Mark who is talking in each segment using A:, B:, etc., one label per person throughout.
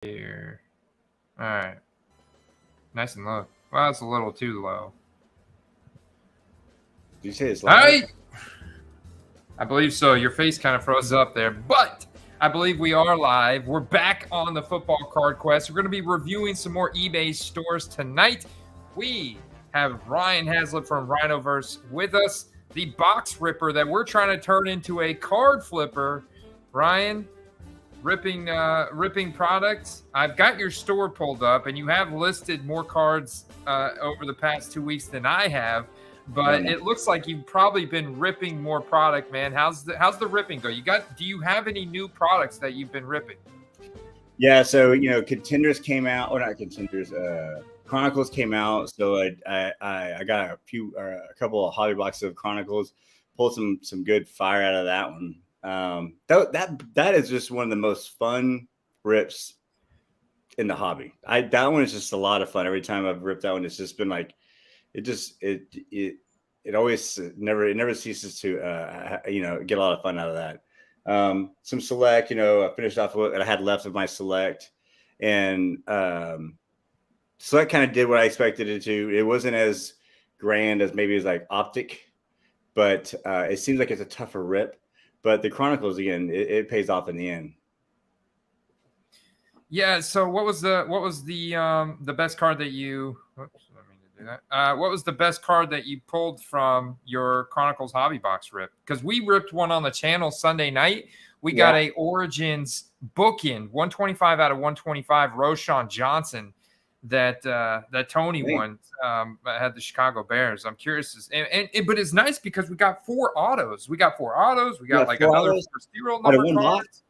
A: here. All right. Nice and low. Well, that's a little too low.
B: Did you say it's
A: All
B: live?
A: right. I believe so. Your face kind of froze up there, but I believe we are live. We're back on the Football Card Quest. We're going to be reviewing some more eBay stores tonight. We have Ryan Haslett from Rhinoverse with us, the box ripper that we're trying to turn into a card flipper. Ryan, ripping products. I've got your store pulled up, and you have listed more cards over the past 2 weeks than I have. But it looks like you've probably been ripping more product, man. How's the ripping go? Do you have any new products that you've been ripping?
B: Yeah, so Contenders came out, or not Contenders. Chronicles came out, so I got a couple of hobby boxes of Chronicles. Pulled some good fire out of that one. That is just one of the most fun rips in the hobby. That one is just a lot of fun. Every time I've ripped that one, it's just been like it always never ceases to get a lot of fun out of that. Some select, I finished off what I had left of my select, and select kind of did what I expected it to. It wasn't as grand as maybe as like Optic, but it seems like it's a tougher rip. But the Chronicles, again, it pays off in the end.
A: Yeah. So what was the best card that you? Oops, I mean to do that. What was the best card that you pulled from your Chronicles hobby box rip? Because we ripped one on the channel Sunday night. We got a Origins bookend 125 out of 125 Roshan Johnson that Tony won. Had the Chicago Bears. I'm curious, but it's nice because we got 4 autos. We got like another 4 serial number cards.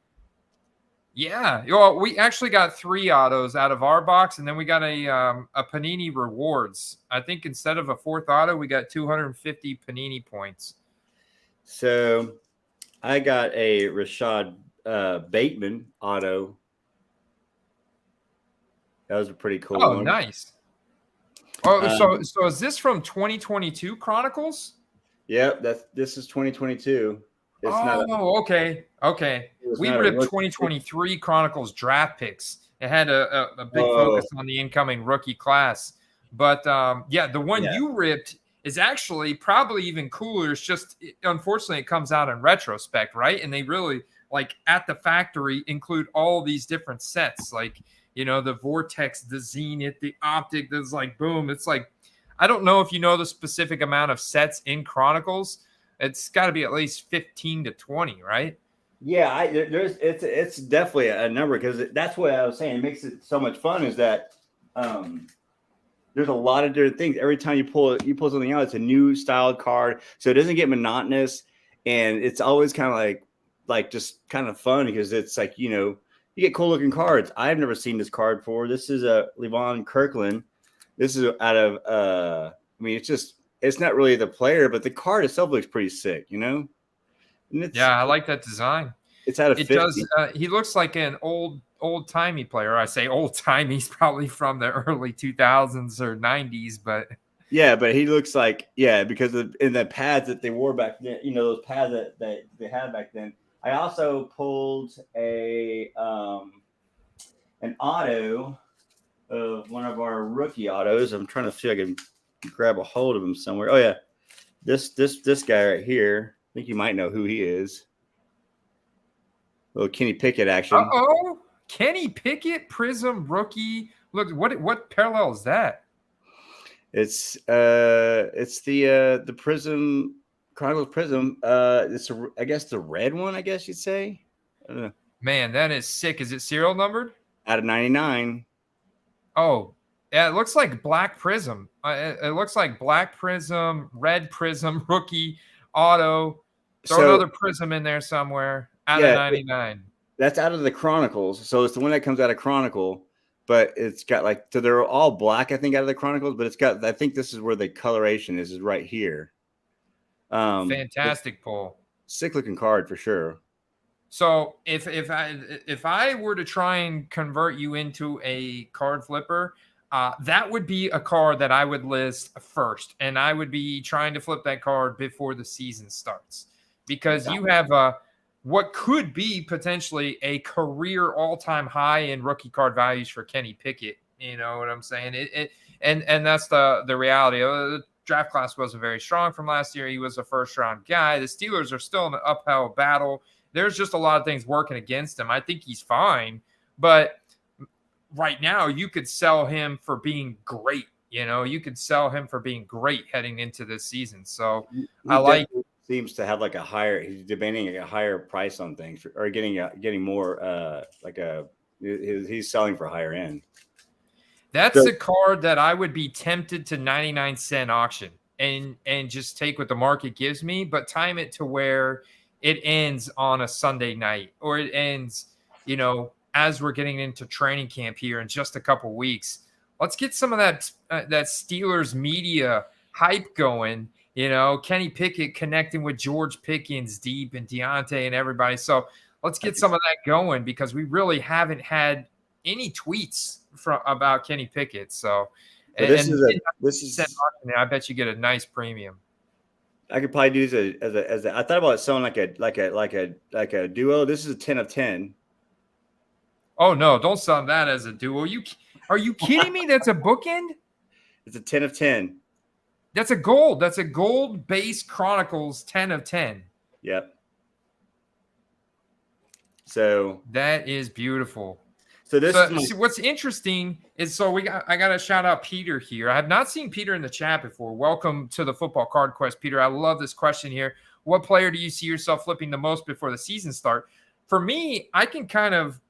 A: Yeah, well, we actually got 3 autos out of our box, and then we got a Panini rewards. I think instead of a 4th auto, we got 250 Panini points.
B: So I got a Rashad Bateman auto. That was a pretty cool one.
A: Oh, nice. Oh, so is this from 2022 Chronicles?
B: Yep, this is 2022.
A: Okay. We ripped 2023 Chronicles draft picks. It had a big focus on the incoming rookie class. But the one you ripped is actually probably even cooler. It's just, unfortunately, it comes out in retrospect, right? And they really, like, at the factory, include all these different sets, like, the Vortex, the Zenith, the Optic. There's like, boom. It's like, I don't know if you know the specific amount of sets in Chronicles. It's got to be at least 15 to 20, right?
B: Yeah, it's definitely a number, because that's what I was saying. It makes it so much fun is that there's a lot of different things. Every time you pull something out, it's a new styled card, so it doesn't get monotonous, and it's always kind of like just kind of fun, because it's like you get cool looking cards. I've never seen this card before. This is a Levon Kirkland. This is out of it's not really the player, but the card itself looks pretty sick, And
A: I like that design.
B: It's out of 50.
A: Does. He looks like an old-timey player. I say old-timey. He's probably from the early 2000s or 90s, but
B: yeah, but he looks like because in the pads that they wore back then, those pads that they had back then. I also pulled an auto of one of our rookie autos. I'm trying to see if I can grab a hold of him somewhere. Oh yeah, this guy right here. I think you might know who he is. Little Kenny Pickett action.
A: Kenny Pickett, Prism rookie. Look, what parallel is that?
B: It's the Prism Chronicles Prism. It's I guess the red one. I guess you'd say. I don't know.
A: Man, that is sick. Is it serial numbered?
B: Out of 99.
A: Oh. Yeah, it looks like Black Prism. It looks like Black Prism, Red Prism, rookie, auto. Throw another Prism in there somewhere. Out of 99.
B: That's out of the Chronicles. So it's the one that comes out of Chronicle, but it's got so they're all black, I think, out of the Chronicles, but it's got, I think this is where the coloration is right here.
A: Fantastic pull.
B: Sick looking card for sure.
A: So if I were to try and convert you into a card flipper, that would be a card that I would list first, and I would be trying to flip that card before the season starts, because you have what could be potentially a career all-time high in rookie card values for Kenny Pickett. You know what I'm saying? And that's the reality. The draft class wasn't very strong from last year. He was a first-round guy. The Steelers are still in an uphill battle. There's just a lot of things working against him. I think he's fine, but right now you could sell him for being great. You know, you could sell him for being great heading into this season. So I like.
B: Seems to have like a higher. He's demanding a higher price on things, or getting more. He's selling for higher end.
A: That's a card that I would be tempted to 99-cent auction and just take what the market gives me, but time it to where it ends on a Sunday night, or it ends, you know, as we're getting into training camp here in just a couple weeks. Let's get some of that Steelers media hype going. You know, Kenny Pickett connecting with George Pickens deep and Deontay and everybody. So let's get some of that going, because we really haven't had any tweets about Kenny Pickett. So
B: this is
A: I bet you get a nice premium.
B: I could probably do this as a I thought about selling like a duo. This is a 10 of 10.
A: Oh no, don't sell that as a duo. Are you kidding me? That's a bookend?
B: It's a 10 of 10.
A: That's a gold. That's a gold base Chronicles 10 of 10.
B: Yep. So
A: that is beautiful.
B: So
A: what's interesting is I got to shout out Peter here. I have not seen Peter in the chat before. Welcome to the Football Card Quest, Peter. I love this question here. What player do you see yourself flipping the most before the season start? For me, I can kind of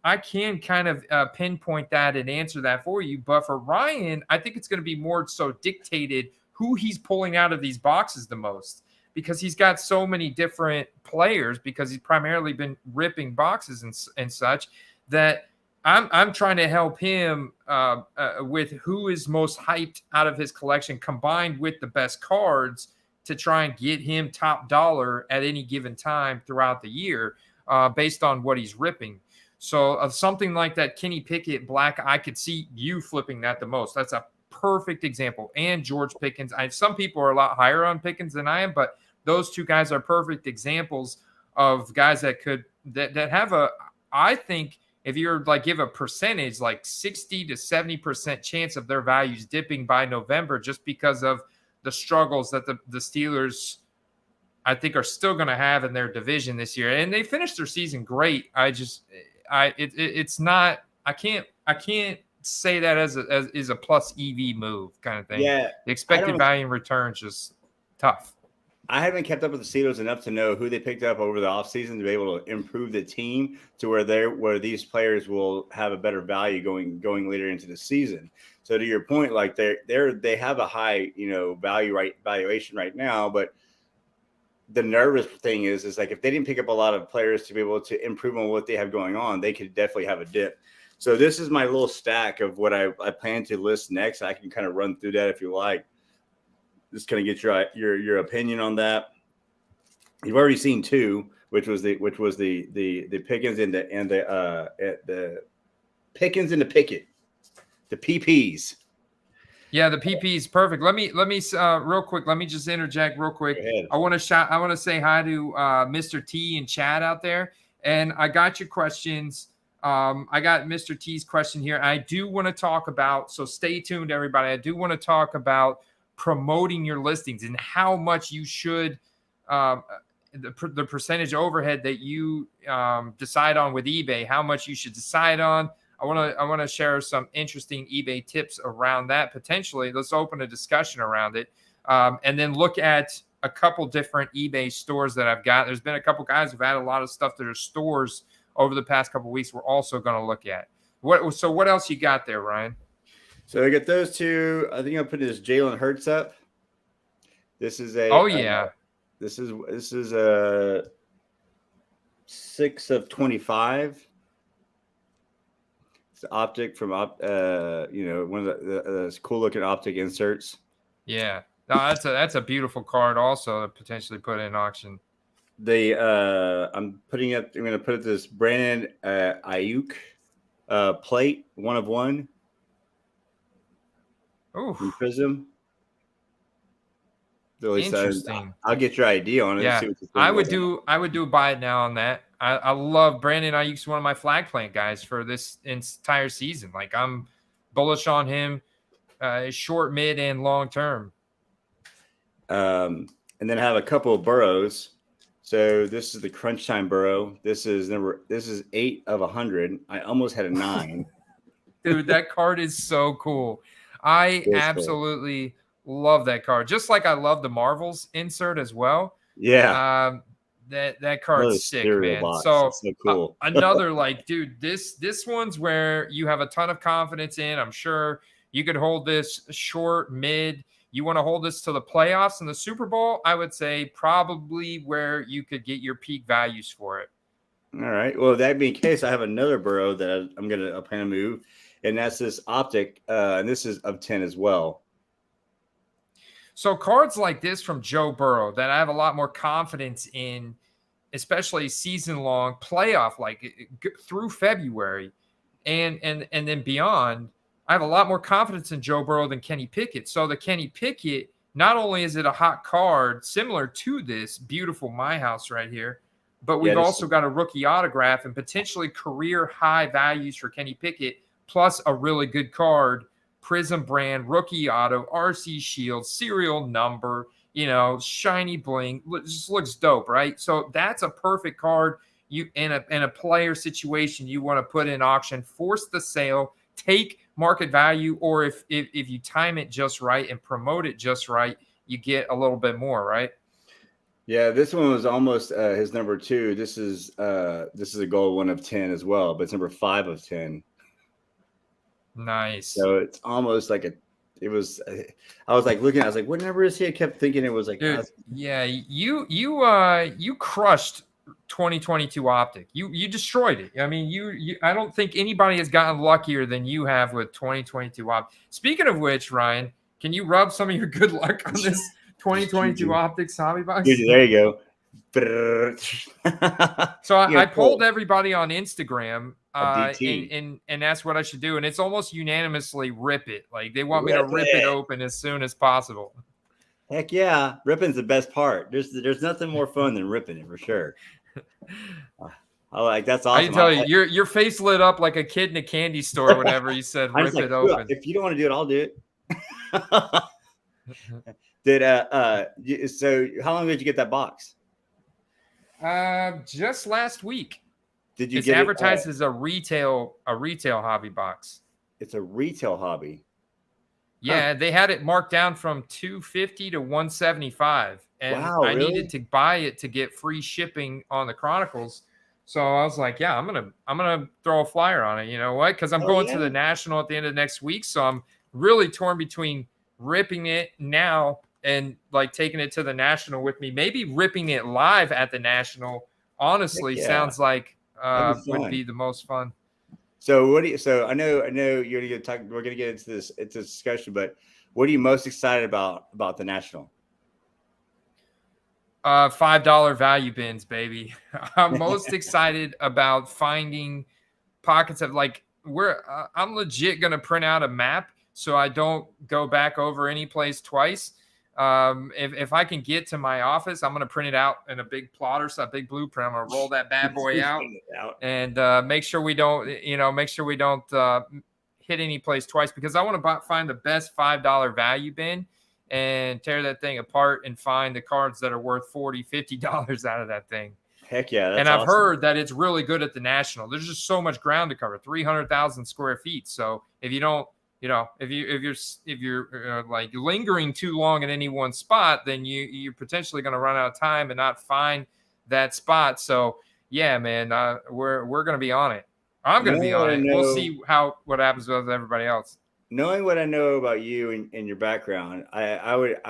A: pinpoint that and answer that for you. But for Ryan, I think it's going to be more so dictated who he's pulling out of these boxes the most, because he's got so many different players, because he's primarily been ripping boxes and such, that I'm trying to help him with who is most hyped out of his collection, combined with the best cards, to try and get him top dollar at any given time throughout the year, based on what he's ripping. So of something like that Kenny Pickett black, I could see you flipping that the most. That's a perfect example. And George Pickens. Some people are a lot higher on Pickens than I am, but those two guys are perfect examples of guys that have I think, if you're like give a percentage, like 60 to 70% chance of their values dipping by November, just because of the struggles that the Steelers, I think, are still going to have in their division this year. And they finished their season great. I can't say that as a plus EV move kind of thing.
B: Yeah.
A: The expected value and return is just tough.
B: I haven't kept up with the Steelers enough to know who they picked up over the offseason to be able to improve the team to where these players will have a better value going later into the season. So to your point, like they have a high, valuation right now, but the nervous thing is like if they didn't pick up a lot of players to be able to improve on what they have going on, they could definitely have a dip. So this is my little stack of what I plan to list next. I can kind of run through that if you like. Just kind of get your opinion on that. You've already seen two, which was the Pickens and the Pickens and the Pickett, the PPs.
A: Yeah, the PP is perfect. Let me real quick. Let me just interject real quick. I want to say hi to Mr. T and Chad out there, and I got your questions. I got Mr. T's question here. I do want to talk about. So stay tuned, everybody. I do want to talk about promoting your listings and how much you should the percentage overhead that you decide on with eBay, how much you should decide on. I want to share some interesting eBay tips around that potentially. Let's open a discussion around it, and then look at a couple different eBay stores that I've got. There's been a couple guys who've had a lot of stuff that are stores over the past couple of weeks. We're also going to look at what else you got there, Ryan?
B: So I got those two. I think I'll put this Jalen Hurts up. This is a this is a 6 of 25. It's the optic from one of the cool looking optic inserts.
A: Yeah, no, that's a beautiful card also to potentially put in auction.
B: I'm going to put it this Brandon Ayuk plate 1 of 1. From Prism.
A: Interesting.
B: I'll get your idea on it.
A: Yeah, I would do buy it now on that. I love Brandon Ayuk's one of my flag plant guys for this entire season. Like I'm bullish on him, short, mid, and long term.
B: And then I have a couple of burrows. So this is the crunch time burrow. This is 8 of 100. I almost had a 9.
A: Dude, that card is so cool. I absolutely love that card. Just like I love the Marvels insert as well.
B: Yeah.
A: That card's sick, man.
B: Box.
A: So
B: cool.
A: Another like, dude, this one's where you have a ton of confidence in. I'm sure you could hold this short, mid. You want to hold this to the playoffs and the Super Bowl, I would say probably where you could get your peak values for it.
B: All right. Well, that being the case, I have another burrow that I'm plan to move, and that's this optic, and this is of 10 as well.
A: So cards like this from Joe Burrow that I have a lot more confidence in, especially season-long playoff, like through February and then beyond, I have a lot more confidence in Joe Burrow than Kenny Pickett. So the Kenny Pickett, not only is it a hot card similar to this beautiful My House right here, but we've also got a rookie autograph and potentially career high values for Kenny Pickett, plus a really good card, Prism brand, rookie auto, RC shield, serial number, shiny bling. Just looks dope, right? So that's a perfect card. You in a player situation you want to put in auction, force the sale, take market value, or if you time it just right and promote it just right, you get a little bit more, right?
B: Yeah, this one was almost his number 2. This is a gold 1 of 10 as well, but it's number 5 of 10.
A: Nice.
B: So it's almost like I was like looking, I was like, what number is he? I kept thinking it was like,
A: dude, yeah, you crushed 2022 optic. You destroyed it. I mean, I don't think anybody has gotten luckier than you have with 2022 optic. Speaking of which, Ryan, can you rub some of your good luck on this 2022 optics hobby box?
B: Dude, there you go.
A: So I polled everybody on Instagram, and that's what I should do. And it's almost unanimously rip it. Like they want me to rip it open as soon as possible.
B: Heck yeah, ripping's the best part. There's nothing more fun than ripping it for sure. That's awesome.
A: I can tell you, your face lit up like a kid in a candy store whenever you said rip it open.
B: If you don't want to do it, I'll do it. So how long did you get that box?
A: Just last week.
B: Did you
A: it's
B: get
A: advertised as a retail hobby box?
B: It's a retail hobby.
A: Yeah, they had it marked down from $250 to $175, and I needed to buy it to get free shipping on the Chronicles. So I was like, yeah, I'm gonna throw a flyer on it. You know what? Because I'm going to the National at the end of next week, so I'm really torn between ripping it now and like taking it to the National with me. Maybe ripping it live at the National. Honestly, sounds like would be the most fun.
B: So I know you're gonna talk. We're gonna get into this discussion, but what are you most excited about the National?
A: $5 value bins, baby. I'm most excited about finding pockets of like where I'm legit gonna print out a map so I don't go back over any place twice. If I can get to my office, I'm going to print it out in a big plotter, so a big blueprint. I'm going to roll that bad boy out and make sure we don't hit any place twice, because I want to find the best $5 value bin and tear that thing apart and find the cards that are worth $40, $50 out of that thing.
B: Heck yeah.
A: And I've heard that it's really good at the National. There's just so much ground to cover, 300,000 square feet. So if you don't, if you're like lingering too long in any one spot, then you're potentially going to run out of time and not find that spot. So yeah, man, we're going to be on it. I'm going to be on it. We'll see what happens with everybody else.
B: Knowing what I know about you and your background, I would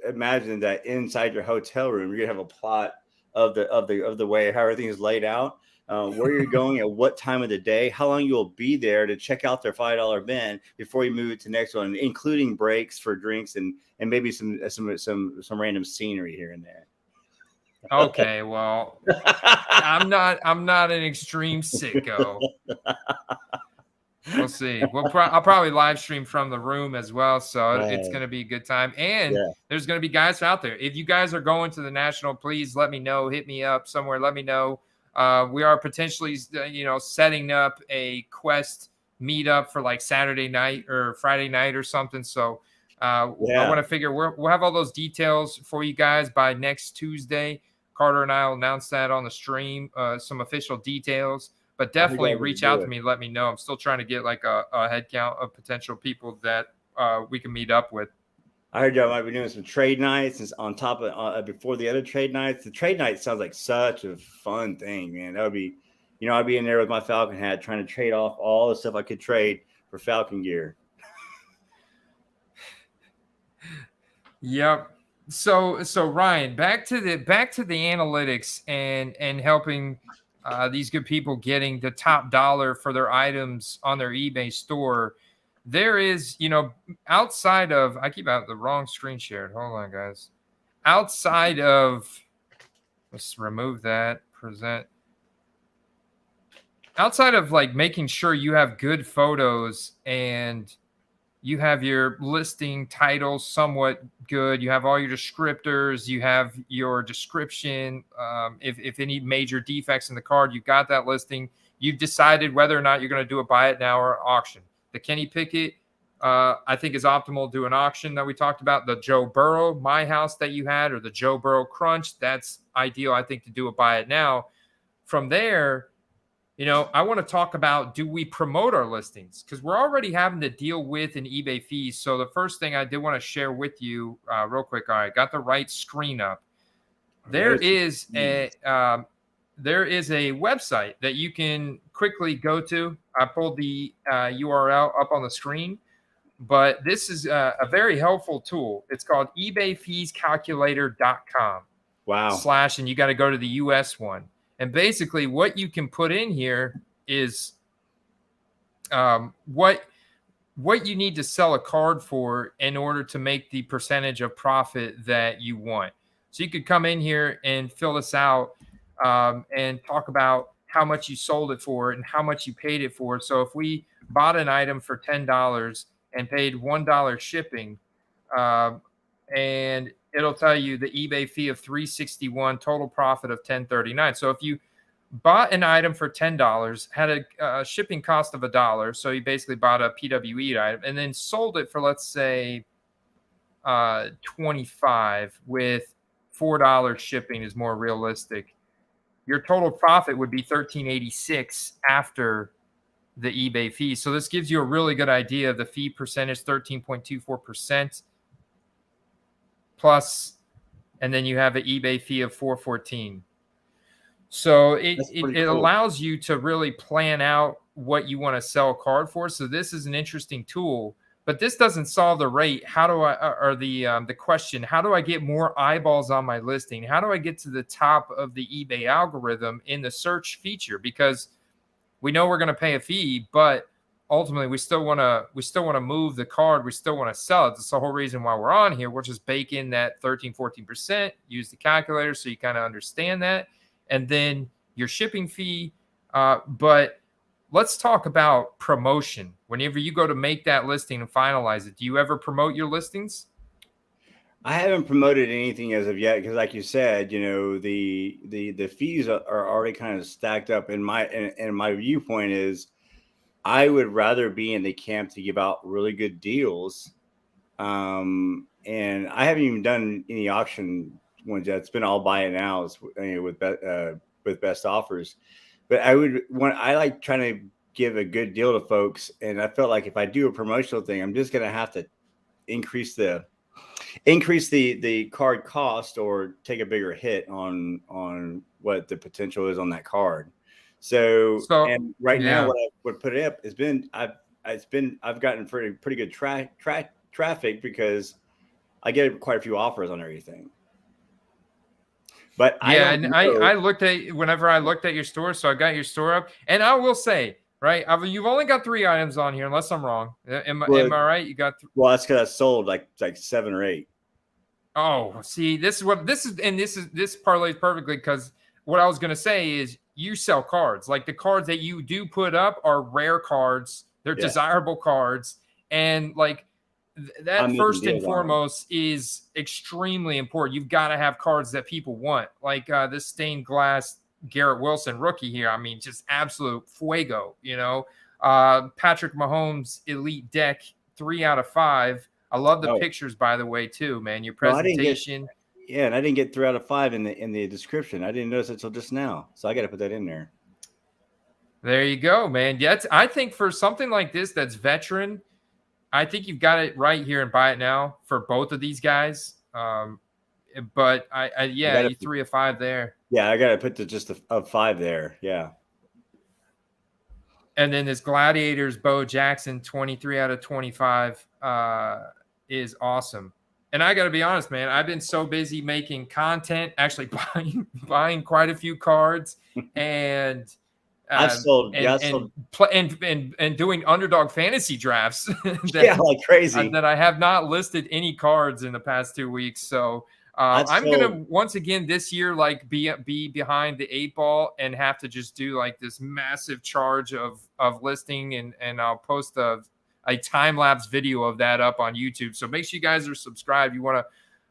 B: imagine that inside your hotel room you're gonna have a plot of the way how everything is laid out. Where you're going at what time of the day, how long you'll be there to check out their $5 bin before you move it to the next one, including breaks for drinks and maybe some random scenery here and there.
A: Okay, well, I'm not an extreme sicko. We'll see. I'll probably live stream from the room as well, so it's going to be a good time. And there's going to be guys out there. If you guys are going to the National, please let me know. Hit me up somewhere. Let me know. We are potentially, setting up a Quest meetup for like Saturday night or Friday night or something. So I want to figure we'll have all those details for you guys by next Tuesday. Carter and I will announce that on the stream, some official details. But definitely reach out to me and let me know. I'm still trying to get like a head count of potential people that we can meet up with.
B: I heard y'all might be doing some trade nights and on top of before the other trade nights. The trade night sounds like such a fun thing, man. That would be, I'd be in there with my Falcon hat trying to trade off all the stuff I could trade for Falcon gear.
A: Yep. So Ryan, back to the analytics and helping these good people getting the top dollar for their items on their eBay store. There is, outside of, I keep out the wrong screen shared. Hold on, guys. Outside of, let's remove that, present. Outside of like making sure you have good photos and you have your listing titles somewhat good, you have all your descriptors, you have your description. If any major defects in the card, you've got that listing. You've decided whether or not you're going to do a buy it now or auction. The Kenny Pickett, I think, is optimal to do an auction that we talked about. The Joe Burrow My House that you had, or the Joe Burrow Crunch, that's ideal, I think, to do a buy it now. From there, I want to talk about, do we promote our listings? Because we're already having to deal with an eBay fee. So the first thing I did want to share with you real quick. All right, got the right screen up. There is a website that you can quickly go to. I pulled the URL up on the screen, but this is a very helpful tool. It's called ebayfeescalculator.com.
B: Wow.
A: / and you got to go to the US one. And basically what you can put in here is what you need to sell a card for in order to make the percentage of profit that you want. So you could come in here and fill this out and talk about how much you sold it for and how much you paid it for. So if we bought an item for $10 and paid $1 shipping, and it'll tell you the eBay fee of $361, total profit of $10.39. So if you bought an item for $10, had a shipping cost of $1, so you basically bought a PWE item, and then sold it for, let's say, $25 with $4 shipping is more realistic. Your total profit would be $13.86 after the eBay fee. So this gives you a really good idea of the fee percentage, 13.24%. Plus, and then you have an eBay fee of $4.14. So it
B: cool.
A: allows you to really plan out what you want to sell a card for. So this is an interesting tool, but this doesn't solve the rate. How do I, or the question, how do I get more eyeballs on my listing? How do I get to the top of the eBay algorithm in the search feature? Because we know we're going to pay a fee, but ultimately we still want to move the card. We still want to sell it. That's the whole reason why we're on here. We'll just bake in that 13-14%, use the calculator so you kind of understand that, and then your shipping fee. But let's talk about promotion. Whenever you go to make that listing and finalize it, do you ever promote your listings?
B: I haven't promoted anything as of yet because, like you said, the fees are already kind of stacked up. And my viewpoint is, I would rather be in the camp to give out really good deals. And I haven't even done any auction ones yet. It's been all buy it now with best offers. But I like trying to give a good deal to folks. And I felt like if I do a promotional thing, I'm just going to have to increase the card cost or take a bigger hit on what the potential is on that card. So and right now what I would put it up has been I've gotten pretty good traffic because I get quite a few offers on everything. But
A: I looked at whenever I looked at your store, so I got your store up, and I will say, right, you've only got 3 items on here, unless I'm wrong. Am I right? You got
B: well, that's because I sold like 7 or 8.
A: Oh, see, this parlays perfectly, because what I was gonna say is you sell cards. Like the cards that you do put up are rare cards. They're desirable cards, and like that first and foremost is extremely important. You've got to have cards that people want, like this stained glass Garrett Wilson rookie here. I mean, just absolute fuego, you know. Patrick Mahomes elite deck, 3 out of 5. I love the pictures, by the way, too, man. Your presentation.
B: And I didn't get 3 out of 5 in the description. I didn't notice it until just now, so I got to put that in there.
A: There you go, man. Yeah, I think for something like this that's veteran, I think you've got it right here and buy it now for both of these guys. But you 3 of 5 there.
B: Yeah, I got to put just a 5 there. Yeah.
A: And then this Gladiators Bo Jackson, 23 out of 25 is awesome. And I got to be honest, man, I've been so busy making content, actually buying quite a few cards, and
B: I've sold,
A: and doing underdog fantasy drafts.
B: Like crazy.
A: That I have not listed any cards in the past 2 weeks. So I'm gonna once again this year be behind the 8 ball and have to just do like this massive charge of listing, and I'll post a time lapse video of that up on YouTube. So make sure you guys are subscribed. You want to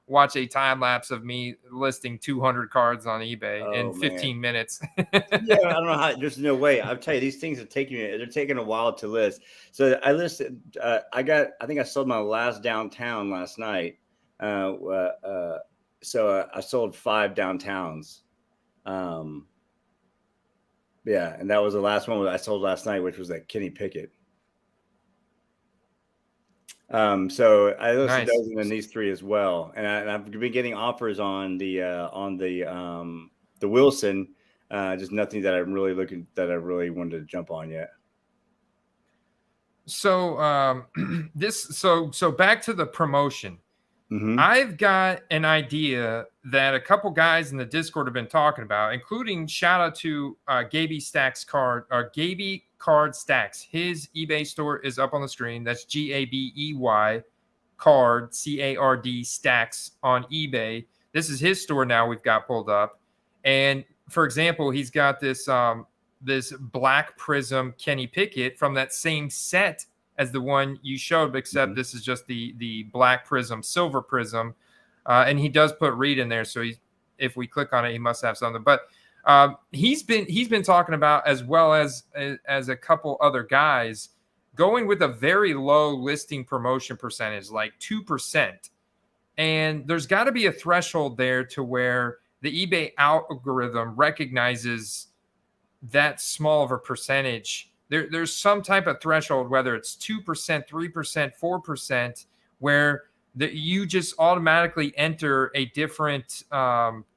A: watch a time lapse of me listing 200 cards on eBay in 15 minutes.
B: Yeah, I don't know how. There's no way. I'll tell you, these things are taking a while to list. So I listed. I think I sold my last downtown last night. So I sold 5 downtowns. And that was the last one that I sold last night, which was that Kenny Pickett. So I listed those in these 3 as well, and I've been getting offers on the Wilson, just nothing that I really wanted to jump on yet.
A: So so back to the promotion. Mm-hmm. I've got an idea that a couple guys in the Discord have been talking about, including shout out to Gaby Card Stacks. His eBay store is up on the screen. That's GABEY card CARD Stacks on eBay. This is his store now. We've got pulled up, and for example, he's got this this Black Prism Kenny Pickett from that same set as the one you showed, except this is just the Black Prism, Silver Prism, and he does put Reed in there. So if we click on it, he must have something. But he's been talking about, as well as a couple other guys, going with a very low listing promotion percentage, like 2%. And there's got to be a threshold there to where the eBay algorithm recognizes that small of a percentage. There's some type of threshold, whether it's 2%, 3%, 4%, where you just automatically enter a different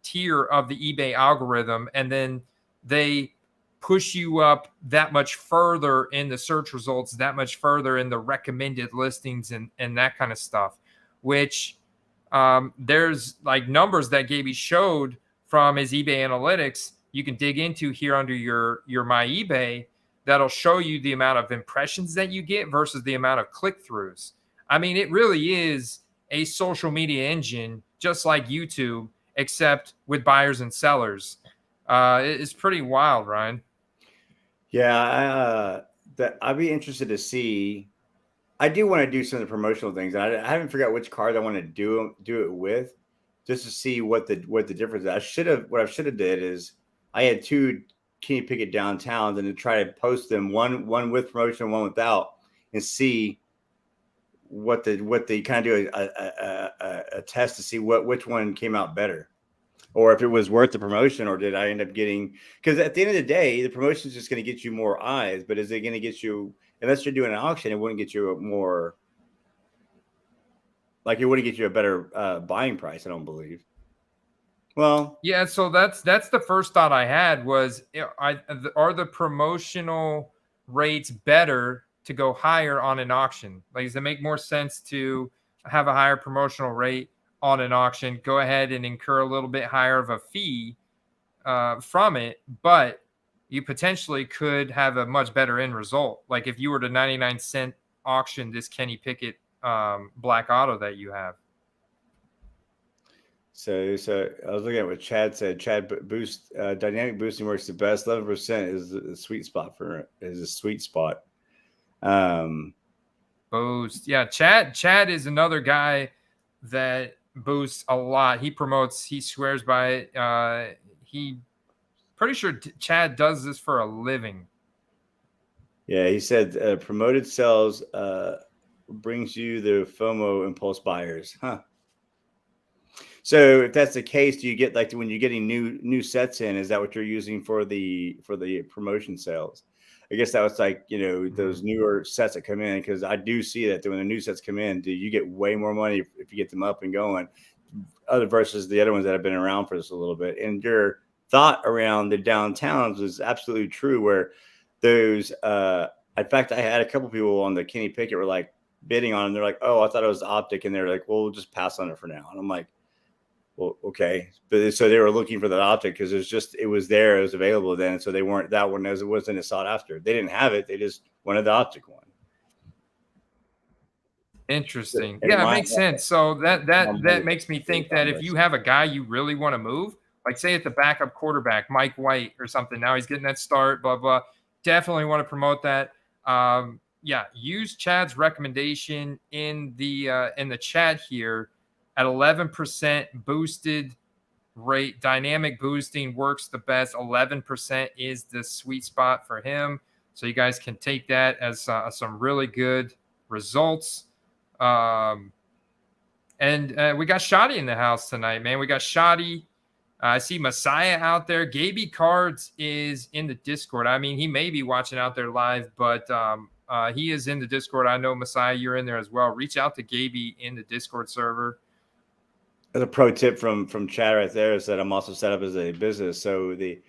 A: tier of the eBay algorithm, and then they push you up that much further in the search results, that much further in the recommended listings and that kind of stuff, which there's like numbers that Gaby showed from his eBay analytics you can dig into here under your My eBay that'll show you the amount of impressions that you get versus the amount of click-throughs. I mean, it really is a social media engine, just like YouTube, except with buyers and sellers. It's pretty wild, Ryan.
B: Yeah, I'd be interested to see. I do want to do some of the promotional things. I haven't figured out which card I want to do it with, just to see what the difference is. What I should have did is I had 2 Kenny Pickett downtowns and to try to post them one with promotion, one without, and see what they kind of do a test to see which one came out better, or if it was worth the promotion, or did I end up getting, because at the end of the day, the promotion is just going to get you more eyes, but is it going to get you, unless you're doing an auction, it wouldn't get you it wouldn't get you a better buying price, I don't believe. Well,
A: yeah, so that's the first thought I had was, are the promotional rates better to go higher on an auction? Like, does it make more sense to have a higher promotional rate on an auction, go ahead and incur a little bit higher of a fee from it, but you potentially could have a much better end result? Like if you were to 99-cent auction this Kenny Pickett Black Auto that you have.
B: So I was looking at what Chad said. Chad boost dynamic boosting works the best. 11% is the sweet spot for it. Is a sweet spot.
A: Boost, yeah. Chad is another guy that boosts a lot. He promotes. He swears by it. pretty sure Chad does this for a living.
B: Yeah, he said promoted sales brings you the FOMO impulse buyers, huh? So if that's the case, do you get like when you're getting new sets in? Is that what you're using for the promotion sales? I guess that was like those newer sets that come in, because I do see that when the new sets come in, do you get way more money if you get them up and going, other versus the other ones that have been around for just a little bit. And your thought around the downtowns was absolutely true. Where those, in fact, I had a couple people on the Kenny Pickett were like bidding on them. They're like, "Oh, I thought it was optic," and they're like, "Well, we'll just pass on it for now." And I'm like, well, okay. But so they were looking for that optic because it was there, it was available then. So they weren't that one, as it wasn't as sought after. They didn't have it. They just wanted the optic one.
A: Interesting. Yeah, it makes sense. So that makes me think that if you have a guy you really want to move, like say at the backup quarterback, Mike White or something, now he's getting that start, blah, blah, definitely want to promote that. Yeah, use Chad's recommendation in the chat here. At 11% boosted rate, dynamic boosting works the best. 11% is the sweet spot for him. So you guys can take that as some really good results. And we got Shoddy in the house tonight, man. We got Shoddy. I see Messiah out there. Gaby Cards is in the Discord. I mean, he may be watching out there live, but he is in the Discord. I know, Messiah, you're in there as well. Reach out to Gaby in the Discord server.
B: As a pro tip from Chad right there is that I'm also set up as a business. So the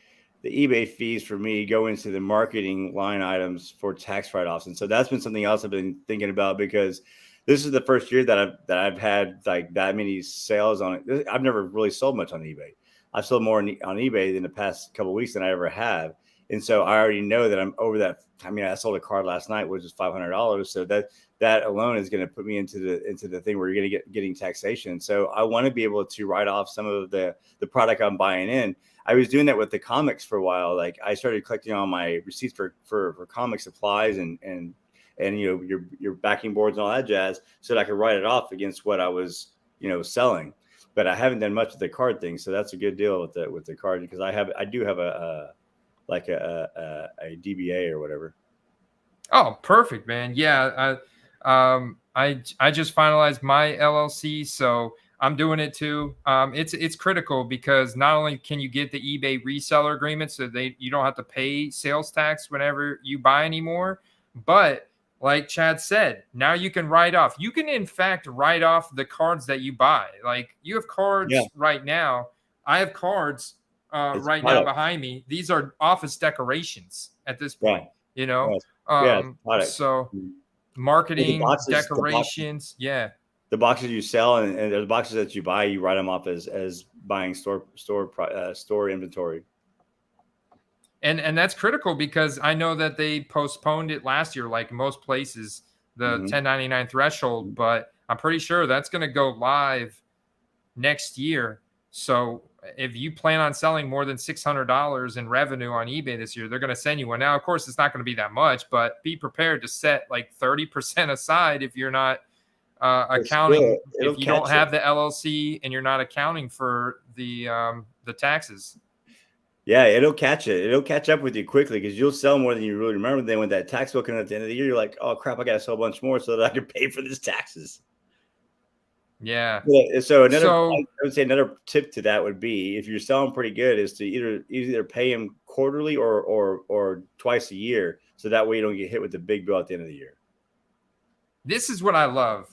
B: eBay fees for me go into the marketing line items for tax write-offs. And so that's been something else I've been thinking about, because this is the first year that I've had like that many sales on it. I've never really sold much on eBay. I've sold more on eBay in the past couple of weeks than I ever have. And so I already know that I'm over that. I mean, I sold a card last night, which is $500. So that alone is going to put me into the thing where you're going to getting taxation. So I want to be able to write off some of the product I'm buying in. I was doing that with the comics for a while. Like I started collecting on my receipts for comic supplies and your backing boards and all that jazz, so that I could write it off against what I was selling. But I haven't done much of the card thing, so that's a good deal with the card, because I do have a DBA or whatever.
A: Oh, perfect, man. Yeah. I just finalized my LLC, so I'm doing it too. It's critical, because not only can you get the eBay reseller agreement, so you don't have to pay sales tax whenever you buy anymore, but like Chad said, now you can write off. You can in fact write off the cards that you buy. Like you have cards right now. I have cards right now behind me. These are office decorations at this point. So marketing, decorations,
B: the boxes you sell and the boxes that you buy, you write them off as buying store inventory.
A: And that's critical, because I know that they postponed it last year, like most places, the 1099 threshold, but I'm pretty sure that's going to go live next year. So if you plan on selling more than $600 in revenue on eBay this year, they're going to send you one. Now, of course, it's not going to be that much, but be prepared to set like 30% aside if you're not accounting, if you don't have the LLC and you're not accounting for the taxes.
B: Yeah, it'll catch it. It'll catch up with you quickly, because you'll sell more than you really remember. Then when that tax bill comes at the end of the year, you're like, oh crap, I got to sell a bunch more so that I can pay for this taxes.
A: Yeah.
B: So I would say another tip to that would be, if you're selling pretty good, is to either pay them quarterly or twice a year, so that way you don't get hit with the big bill at the end of the year.
A: This is what I love.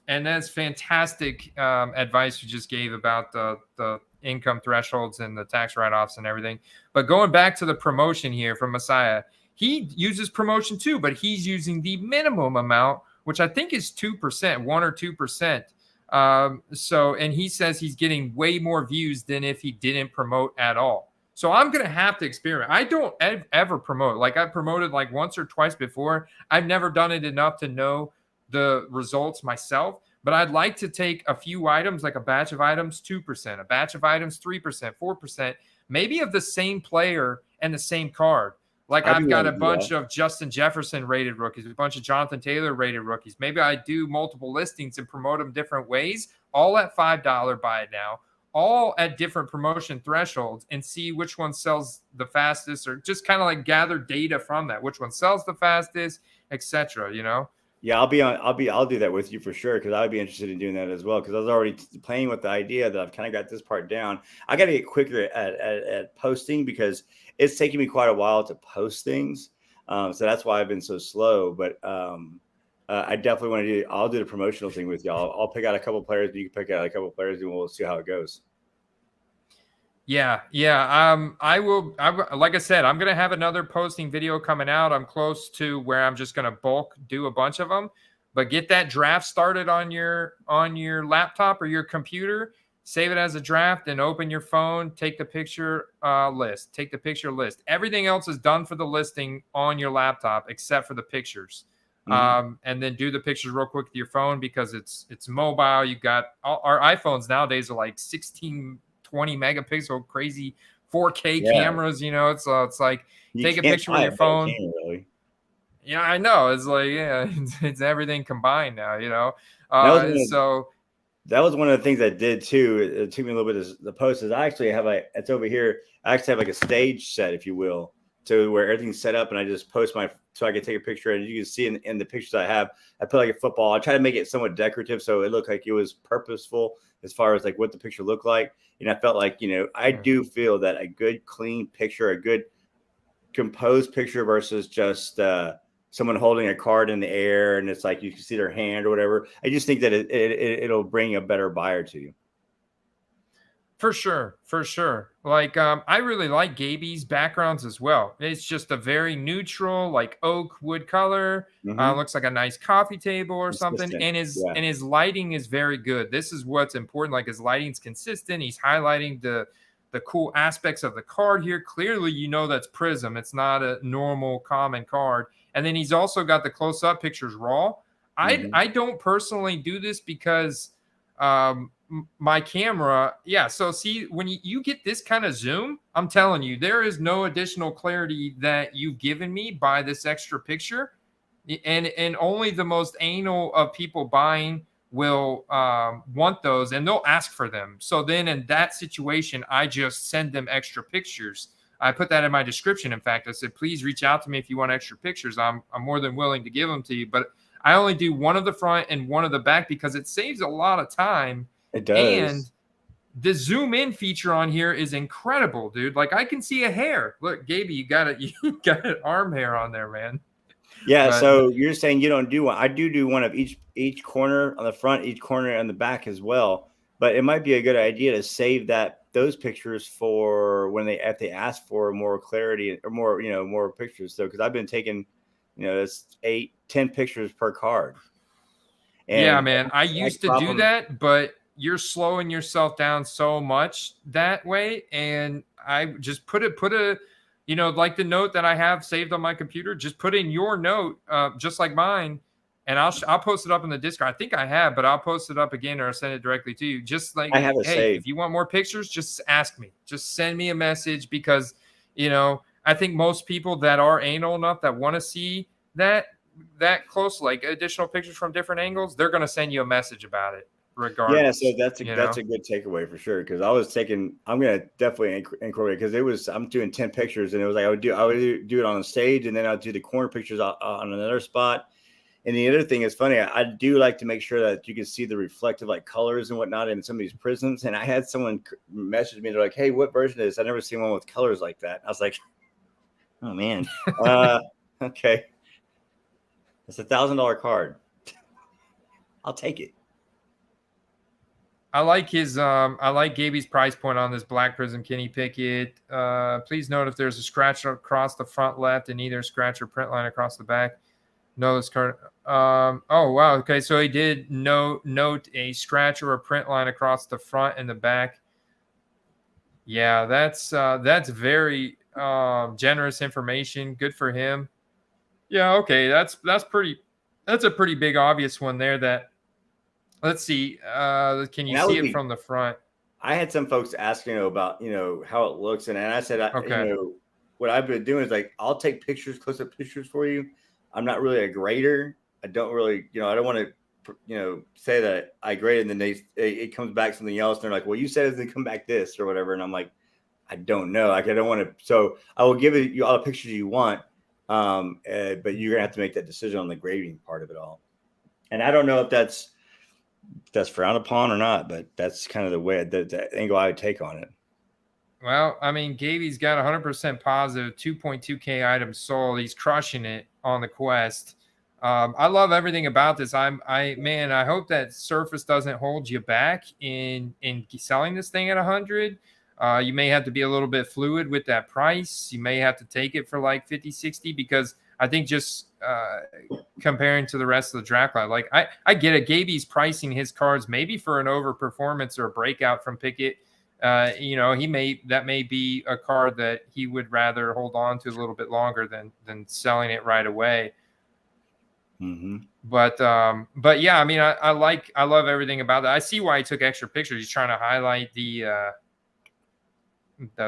A: And that's fantastic advice you just gave about the income thresholds and the tax write-offs and everything. But going back to the promotion here from Messiah, he uses promotion too, but he's using the minimum amount, which I think is 2%, 1 or 2%. And he says he's getting way more views than if he didn't promote at all. So I'm going to have to experiment. I don't ever promote. Like I promoted like once or twice before. I've never done it enough to know the results myself, but I'd like to take a few items, like a batch of items, 2%, a batch of items, 3%, 4%, maybe of the same player and the same card. Like I've got a bunch of Justin Jefferson rated rookies, a bunch of Jonathan Taylor rated rookies. Maybe I do multiple listings and promote them different ways, all at $5 buy it now, all at different promotion thresholds and see which one sells the fastest, or just kind of like gather data from that, which one sells the fastest, etc. You know?
B: Yeah, I'll do that with you for sure, because I would be interested in doing that as well, because I was already playing with the idea that I've kind of got this part down. I got to get quicker at posting, because it's taking me quite a while to post things. So that's why I've been so slow. But I definitely want to I'll do the promotional thing with y'all. I'll pick out a couple players, and you can pick out a couple players, and we'll see how it goes.
A: Yeah. I will. Like I said, I'm gonna have another posting video coming out. I'm close to where I'm just gonna bulk do a bunch of them, but get that draft started on your laptop or your computer. Save it as a draft and open your phone. Take the picture list. Take the picture list. Everything else is done for the listing on your laptop except for the pictures. And then do the pictures real quick with your phone, because it's mobile. You got our iPhones nowadays are like 16. 20 megapixel crazy 4K cameras, you know. It's like
B: You
A: take a
B: can't
A: picture with
B: buy
A: your
B: a better
A: phone.
B: camera, really.
A: Yeah, I know. It's like, yeah, it's everything combined now, you know.
B: That was one of the things I did too. It took me a little bit of the post. Is I actually have it's over here. I actually have like a stage set, if you will, to where everything's set up, and I just post so I can take a picture, and you can see in the pictures I have, I put like a football. I try to make it somewhat decorative, so it looked like it was purposeful as far as like what the picture looked like. And I felt like, I do feel that a good clean picture, a good composed picture versus just someone holding a card in the air and it's like you can see their hand or whatever. I just think that it'll bring a better buyer to you.
A: For sure. Like, I really like Gaby's backgrounds as well. It's just a very neutral, like oak wood color. Looks like a nice coffee table or something. And his lighting is very good. This is what's important. Like, his lighting's consistent. He's highlighting the cool aspects of the card here. Clearly, that's Prism. It's not a normal common card. And then he's also got the close-up pictures raw. I don't personally do this because my camera, so see, when you get this kind of zoom, I'm telling you, there is no additional clarity that you've given me by this extra picture, and only the most anal of people buying will want those, and they'll ask for them. So then in that situation, I just send them extra pictures. I put that in my description. In fact, I said, please reach out to me if you want extra pictures. I'm more than willing to give them to you, but I only do one of the front and one of the back because it saves a lot of time.
B: It does.
A: And the zoom in feature on here is incredible, dude. Like, I can see a hair. Look, Gaby, you got an arm hair on there, man.
B: Yeah. So you're saying you don't do one. I do one of each corner on the front, each corner on the back as well. But it might be a good idea to save those pictures for when if they ask for more clarity or more pictures. So, because I've been taking, it's 8-10 pictures per card.
A: And yeah, man, I used to do that, but you're slowing yourself down so much that way. And I just put a, like the note that I have saved on my computer, just put in your note, just like mine. And I'll post it up in the Discord. I think I have, but I'll post it up again or I'll send it directly to you. Just like,
B: I have it saved.
A: If you want more pictures, just ask me. Just send me a message, because, I think most people that are anal enough that want to see that close, like additional pictures from different angles, they're going to send you a message about it regardless.
B: Yeah, so that's a good takeaway for sure, because I'm going to definitely incorporate, because I'm doing 10 pictures, and it was like I would do it on the stage, and then I'll do the corner pictures on another spot. And the other thing is funny, I do like to make sure that you can see the reflective like colors and whatnot in some of these prisms. And I had someone message me, they're like, hey, what version is this? I never seen one with colors like that. I was like, oh man. Okay. It's $1,000 card. I'll take it.
A: I like Gaby's price point on this Black Prism Kenny Pickett. Please note if there's a scratch across the front left and either scratch or print line across the back. No, this card. Oh wow. Okay, so he did note a scratch or a print line across the front and the back. Yeah, that's very generous information. Good for him. Yeah. Okay, that's a pretty big obvious one there. That, let's see. Can you see it from the front?
B: I had some folks asking about how it looks, and I said what I've been doing is like I'll take pictures, close-up pictures for you. I'm not really a grader. I don't really, I don't want to say that I graded, and then it comes back something else. And they're like, well, you said it's going to come back this or whatever. And I'm like, I don't know. Like, I don't want to. So I will give you all the pictures you want. But you're gonna have to make that decision on the grading part of it all. And I don't know if that's frowned upon or not, but that's kind of the way the angle I would take on it.
A: Well, I mean, Gaby's got 100% positive, 2.2K items sold. He's crushing it on the Quest. I love everything about this. I hope that Surface doesn't hold you back in selling this thing at 100. You may have to be a little bit fluid with that price. You may have to take it for like 50, 60, because I think just comparing to the rest of the draft line, like I get it. Gaby's pricing his cards maybe for an overperformance or a breakout from Pickett. That may be a card that he would rather hold on to a little bit longer than selling it right away.
B: Mm-hmm.
A: But yeah, I mean, I love everything about that. I see why he took extra pictures. He's trying to highlight the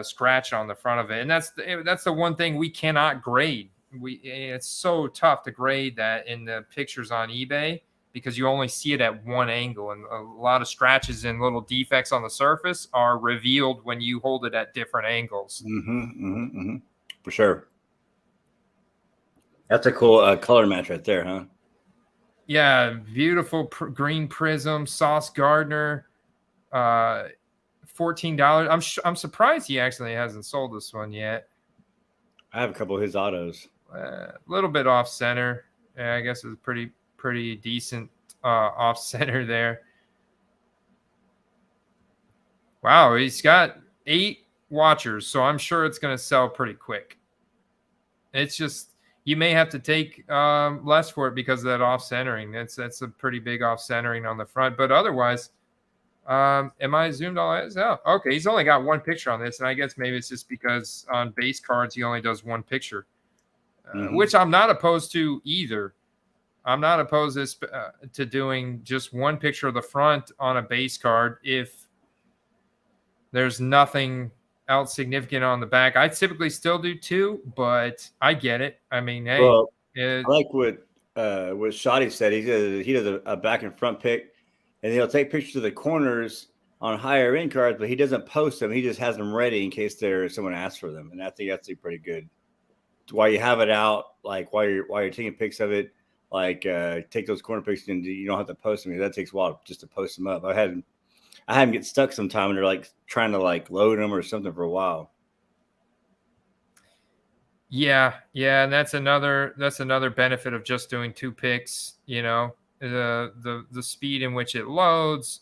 A: scratch on the front of it, and that's the one thing we cannot grade. It's so tough to grade that in the pictures on eBay, because you only see it at one angle, and a lot of scratches and little defects on the surface are revealed when you hold it at different angles.
B: For sure. That's a cool color match right there, huh?
A: Yeah, beautiful green prism, Sauce Gardner, $14. I'm surprised he actually hasn't sold this one yet.
B: I have a couple of his autos.
A: A little bit off center. Yeah, I guess it's pretty decent off center there. Wow, he's got 8 watchers, so I'm sure it's going to sell pretty quick. It's just, you may have to take less for it because of that off centering. That's a pretty big off centering on the front, but otherwise, am I zoomed all that? Oh, okay, he's only got one picture on this, and I guess maybe it's just because on base cards he only does one picture, which I'm not opposed to either. I'm not opposed to doing just one picture of the front on a base card if there's nothing else significant on the back. I typically still do 2, but I get it. I mean, hey,
B: I like what Shoddy said. He does a back and front pick, and he'll take pictures of the corners on higher end cards, but he doesn't post them. He just has them ready in case someone asks for them, and I think that's pretty good. While you have it out, like while you're taking pics of it, like take those corner pics, and you don't have to post them. That takes a while just to post them up. I had them get stuck sometime, and they're like trying to like load them or something for a while.
A: Yeah, and that's another benefit of just doing 2 picks. The speed in which it loads.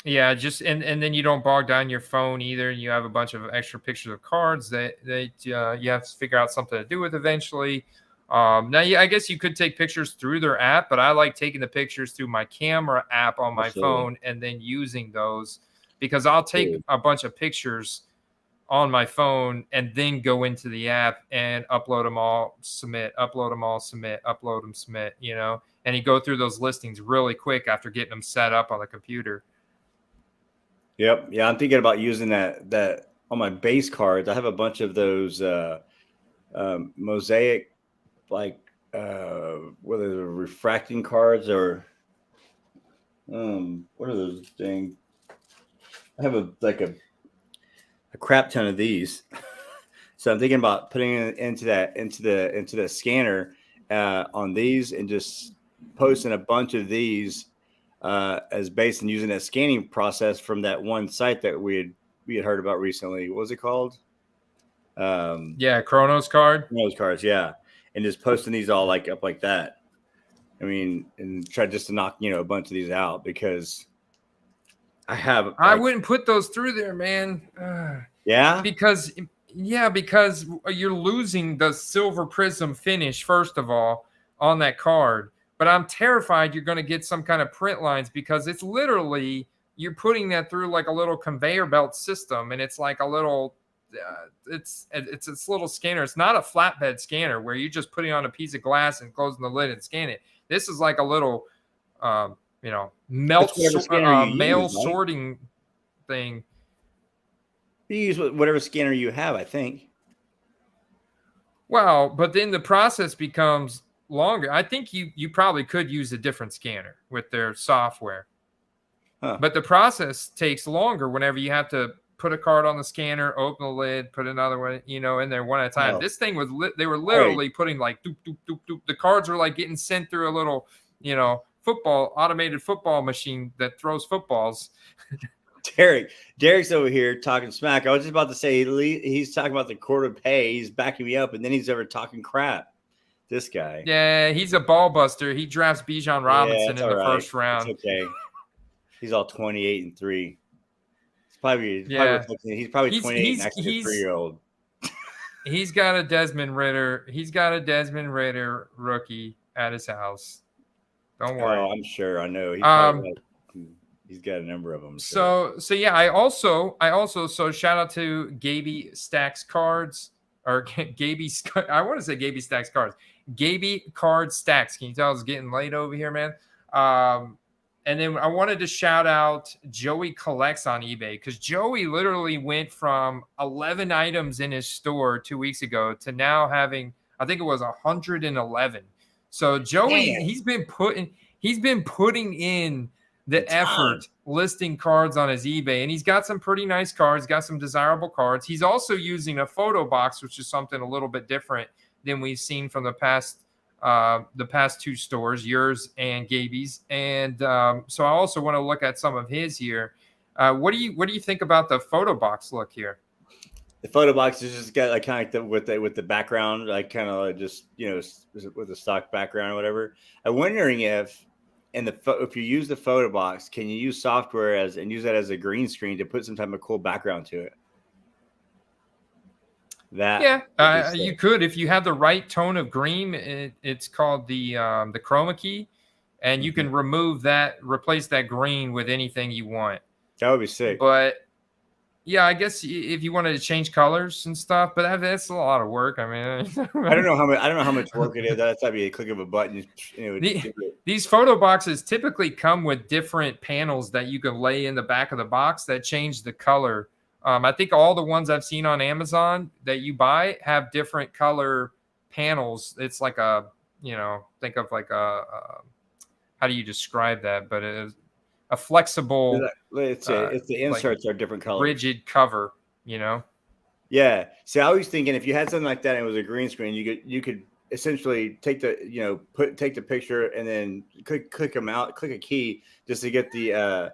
A: Yeah, just and then you don't bog down your phone either. You have a bunch of extra pictures of cards that you have to figure out something to do with eventually. Now, I guess you could take pictures through their app, but I like taking the pictures through my camera app on my phone and then using those, because I'll take a bunch of pictures on my phone and then go into the app and upload them all, submit, upload them all, submit, upload them, submit, and you go through those listings really quick after getting them set up on the computer.
B: Yep. Yeah, I'm thinking about using that on my base cards. I have a bunch of those mosaic, like whether they're refracting cards or what are those things? I have a crap ton of these. So I'm thinking about putting it into the scanner on these and just posting a bunch of these as base and using that scanning process from that one site that we had heard about recently. What was it called?
A: Chronos card.
B: Chronos cards, yeah. And just posting these all up like that. I mean, and try just to knock a bunch of these out, because I
A: wouldn't put those through there, man.
B: Yeah,
A: because you're losing the silver prism finish first of all on that card. But I'm terrified you're going to get some kind of print lines, because it's literally, you're putting that through like a little conveyor belt system, and it's like a little, it's this little scanner. It's not a flatbed scanner where you're just putting on a piece of glass and closing the lid and scan it. This is like a little, mail sorting thing.
B: You use whatever scanner you have, I think.
A: Well, but then the process becomes longer. I think you probably could use a different scanner with their software.
B: Huh.
A: But the process takes longer whenever you have to put a card on the scanner, open the lid, put another one, in there one at a time.
B: Oh.
A: This thing was they were literally putting like doop, doop, doop, doop. The cards were like getting sent through a little, automated football machine that throws footballs.
B: Derek's over here talking smack. I was just about to say he's talking about the court of pay. He's backing me up, and then he's over talking crap. This guy.
A: Yeah, he's a ball buster. He drafts Bijan Robinson in the first round.
B: It's okay. He's all 28-3. He's probably 28 next to a 3-year-old.
A: He's got a Desmond Ritter. He's got a Desmond Ritter rookie at his house. Don't worry.
B: Oh, I'm sure. I know. He's got a number of them.
A: So yeah, I also shout out to Gaby Stacks Cards or Gaby. I want to say Gaby Stacks Cards. Gaby Card Stacks. Can you tell it's getting late over here, man? And then I wanted to shout out Joey Collects on eBay because Joey literally went from 11 items in his store 2 weeks ago to now having, I think it was 111. So Joey, he's been putting in the effort listing cards on his eBay, and he's got some pretty nice cards, got some desirable cards. He's also using a photo box, which is something a little bit different than we've seen from the past two stores, yours and Gaby's. And so I also want to look at some of his here. What do you think about the photo box look here?
B: The photo box is just got like kind of like with the background, like kind of just with the stock background or whatever. I'm wondering if you use the photo box, can you use software and use that as a green screen to put some type of cool background to it?
A: You could if you have the right tone of green. It's called the chroma key, and you can replace that green with anything you want.
B: That would be sick.
A: But yeah, I guess if you wanted to change colors and stuff, but that's a lot of work. I mean,
B: I don't know how much work it is. That's be a click of a button.
A: These photo boxes typically come with different panels that you can lay in the back of the box that change the color. I think all the ones I've seen on Amazon that you buy have different color panels. It's like think of like how do you describe that? But it's a flexible.
B: It's the inserts are different colors.
A: Rigid cover,
B: Yeah. See, I was thinking if you had something like that and it was a green screen, you could essentially take the picture and then click a key just to get the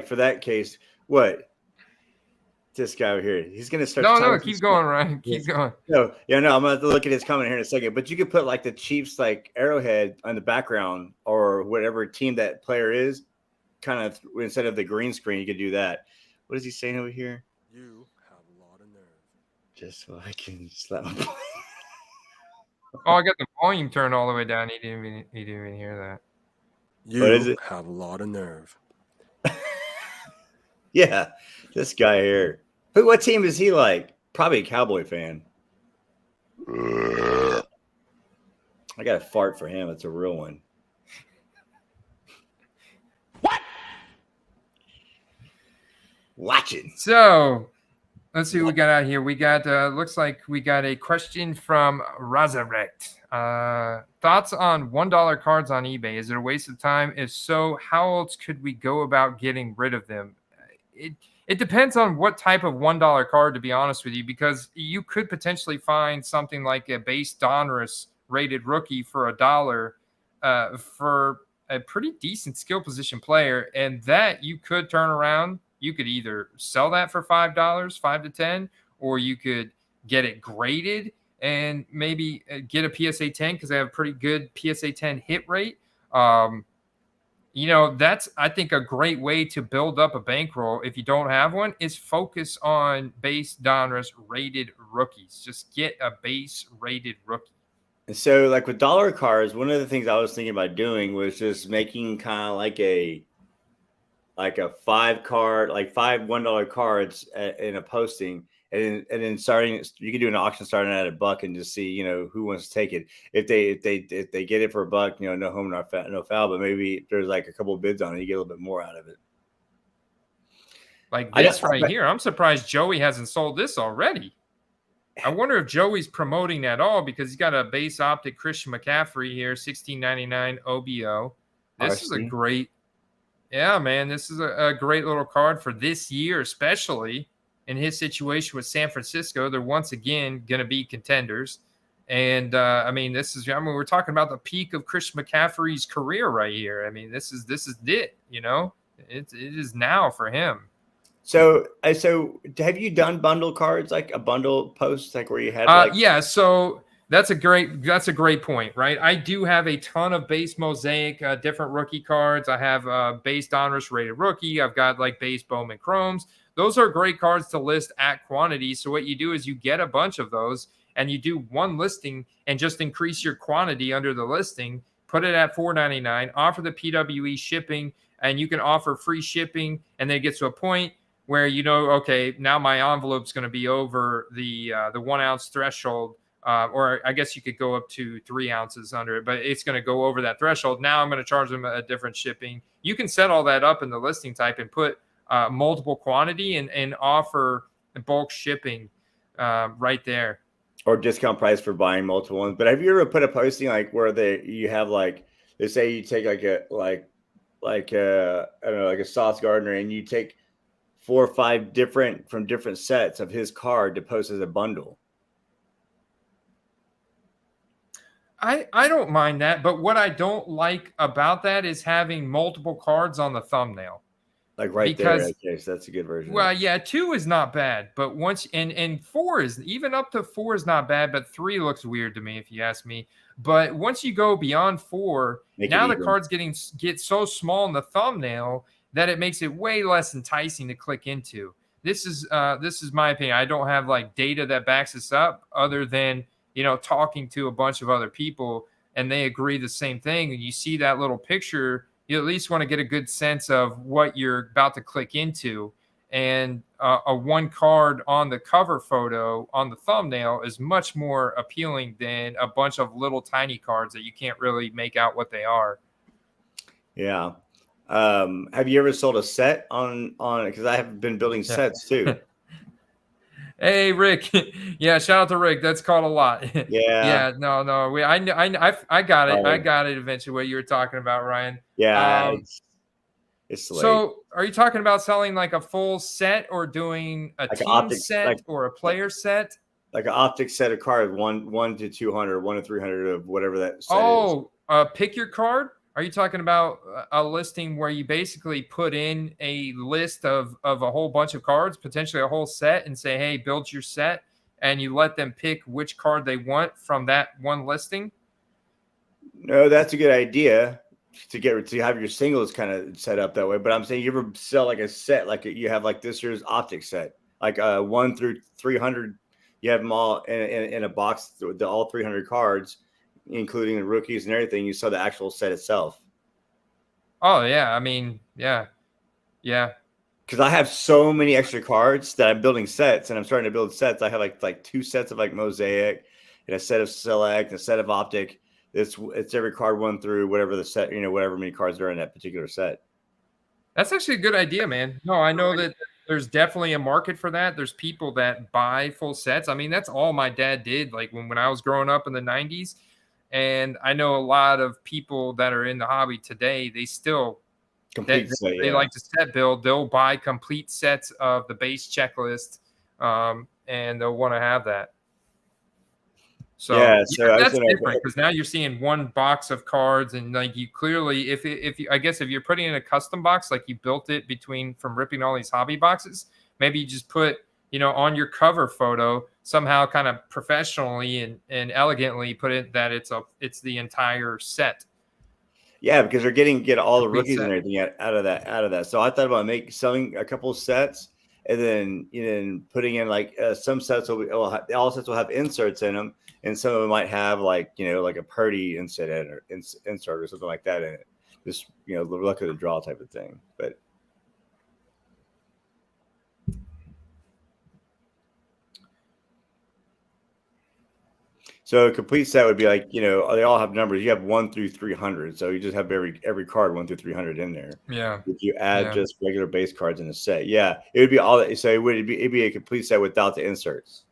B: for that case, what? This guy over here, he's gonna start.
A: No, keep going, Ryan. Keep going.
B: I'm gonna have to look at his comment here in a second. But you could put like the Chiefs arrowhead on the background or whatever team that player is, kind of instead of the green screen, you could do that. What is he saying over here?
C: You have a lot of nerve.
B: Just so I can slap my.
A: Oh, I got the volume turned all the way down. He didn't even hear that.
C: You have a lot of nerve.
B: Yeah, this guy here. What team is he like? Probably a Cowboy fan. I got a fart for him. It's a real one.
C: What?
B: Watch it.
A: So, let's see what we got out here. We got, looks like we got a question from Razarect. Thoughts on $1 cards on eBay? Is it a waste of time? If so, how else could we go about getting rid of them? It depends on what type of $1 card, to be honest with you, because you could potentially find something like a base Donruss rated rookie for $1 for a pretty decent skill position player, and that you could turn around. You could either sell that for $5, $5 to $10, or you could get it graded and maybe get a PSA 10 because they have a pretty good PSA 10 hit rate. That's, I think, a great way to build up a bankroll. If you don't have one, is focus on base Donruss rated rookies. Just get a base rated rookie.
B: And so, with dollar cards, one of the things I was thinking about doing was just making kind of like a 5 card, like 5 $1 cards in a posting. And then you can do an auction starting at $1 and just see, who wants to take it. If they get it for $1, no home, no foul. But maybe if there's a couple of bids on it, you get a little bit more out of it.
A: Like this right here, I'm surprised Joey hasn't sold this already. I wonder if Joey's promoting at all because he's got a base optic Christian McCaffrey here, 1699 OBO. This is a
B: RC.
A: great, yeah, man. This is a great little card for this year, especially in his situation with San Francisco. They're once again going to be contenders. And I mean, we're talking about the peak of Christian McCaffrey's career right here. I mean, this is it, you know, it is now for him.
B: So have you done bundle cards, like a bundle post, like where you had
A: yeah, so that's a great point, right? I do have a ton of base mosaic, different rookie cards. I have base Donruss rated rookie. I've got like base Bowman Chromes. Those are great cards to list at quantity. So what you do is you get a bunch of those and you do one listing and just increase your quantity under the listing, put it at $4.99, offer the PWE shipping, and you can offer free shipping, and then it gets to a point where you know, okay, now my envelope's going to be over the 1 ounce threshold, or I guess you could go up to 3 ounces under it, but it's going to go over that threshold. Now I'm going to charge them a different shipping. You can set all that up in the listing type and put multiple quantity and offer bulk shipping right there.
B: Or discount price for buying multiple ones. But have you ever put a posting like where you have like, let's say you take like a I don't know, like a Sauce Gardner, and you take 4 or 5 different sets of his card to post as a bundle?
A: I don't mind that, but what I don't like about that is having multiple cards on the thumbnail.
B: Like right there. Okay, so that's a good version.
A: Well, yeah, 2 is not bad, but once and 4 is even up to 4 is not bad, but 3 looks weird to me if you ask me. But once you go beyond 4, now the cards get so small in the thumbnail that it makes it way less enticing to click into. This is my opinion. I don't have like data that backs this up other than, you know, talking to a bunch of other people and they agree the same thing. And you see that little picture, you at least want to get a good sense of what you're about to click into. And a 1 card on the cover photo on the thumbnail is much more appealing than a bunch of little tiny cards that you can't really make out what they are.
B: Yeah. Have you ever sold a set on because I have been building sets too.
A: Hey Rick, yeah, shout out to Rick. That's called a lot.
B: Yeah,
A: no, I got it. I got it eventually. What you were talking about, Ryan?
B: Yeah, it's late.
A: So, are you talking about selling like a full set, or doing a team set, or a player set?
B: Like an optic set of cards, 1 to 200, 1 to 300 of whatever that set is.
A: Pick your card. Are you talking about a listing where you basically put in a list of a whole bunch of cards, potentially a whole set, and say, hey, build your set, and you let them pick which card they want from that one listing?
B: No, that's a good idea to have your singles kind of set up that way. But I'm saying, you ever sell like a set, like you have like this year's optic set, like 1 through 300, you have them all in a box, all 300 cards, including the rookies and everything. You saw the actual set itself.
A: Oh yeah, I mean, yeah.
B: Because I have so many extra cards that I'm building sets, and I'm starting to build sets. I have like 2 sets of like mosaic, and a set of select, and a set of optic. It's every card 1 through whatever the set, you know, whatever many cards are in that particular set.
A: That's actually a good idea, man. No, I know that there's definitely a market for that. There's people that buy full sets. I mean, that's all my dad did, like when I was growing up in the 90s. And I know a lot of people that are in the hobby today, they still like to set build. They'll buy complete sets of the base checklist, and they'll want to have that. So, that's different because now you're seeing 1 box of cards, and like you clearly, if you're putting in a custom box, like you built it from ripping all these hobby boxes, maybe you just put, you know, on your cover photo somehow kind of professionally and elegantly put it that it's the entire set.
B: Yeah, because they're get all the rookies and everything out of that. So I thought about selling a couple of sets, and then putting in like some sets all sets will have inserts in them, and some of them might have like, you know, like a Purdy insert or something like that in it. Just, you know, the luck of the draw type of thing. But so a complete set would be like, you know, they all have numbers. You have 1 through 300, so you just have every card 1 through 300 in there.
A: Yeah.
B: If you add just regular base cards in a set, yeah, it would be all that. So it'd be a complete set without the inserts.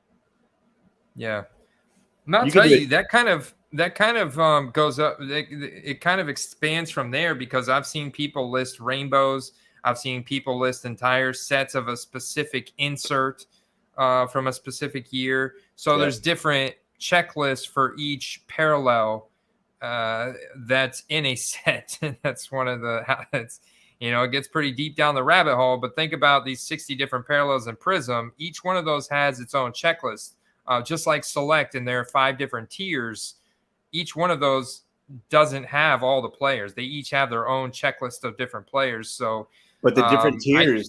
A: Yeah. And I'll
B: You can
A: tell
B: do
A: you
B: it.
A: that kind of goes up. It kind of expands from there because I've seen people list rainbows. I've seen people list entire sets of a specific insert from a specific year. So
B: Yep.
A: there's different checklists for each parallel that's in a set. That's one of the it's, it gets pretty deep down the rabbit hole. But think about these 60 different parallels in Prism. Each one of those has its own checklist. Just like Select, and there are 5 different tiers. Each one of those doesn't have all the players. They each have their own checklist of different players. So,
B: But the different tiers,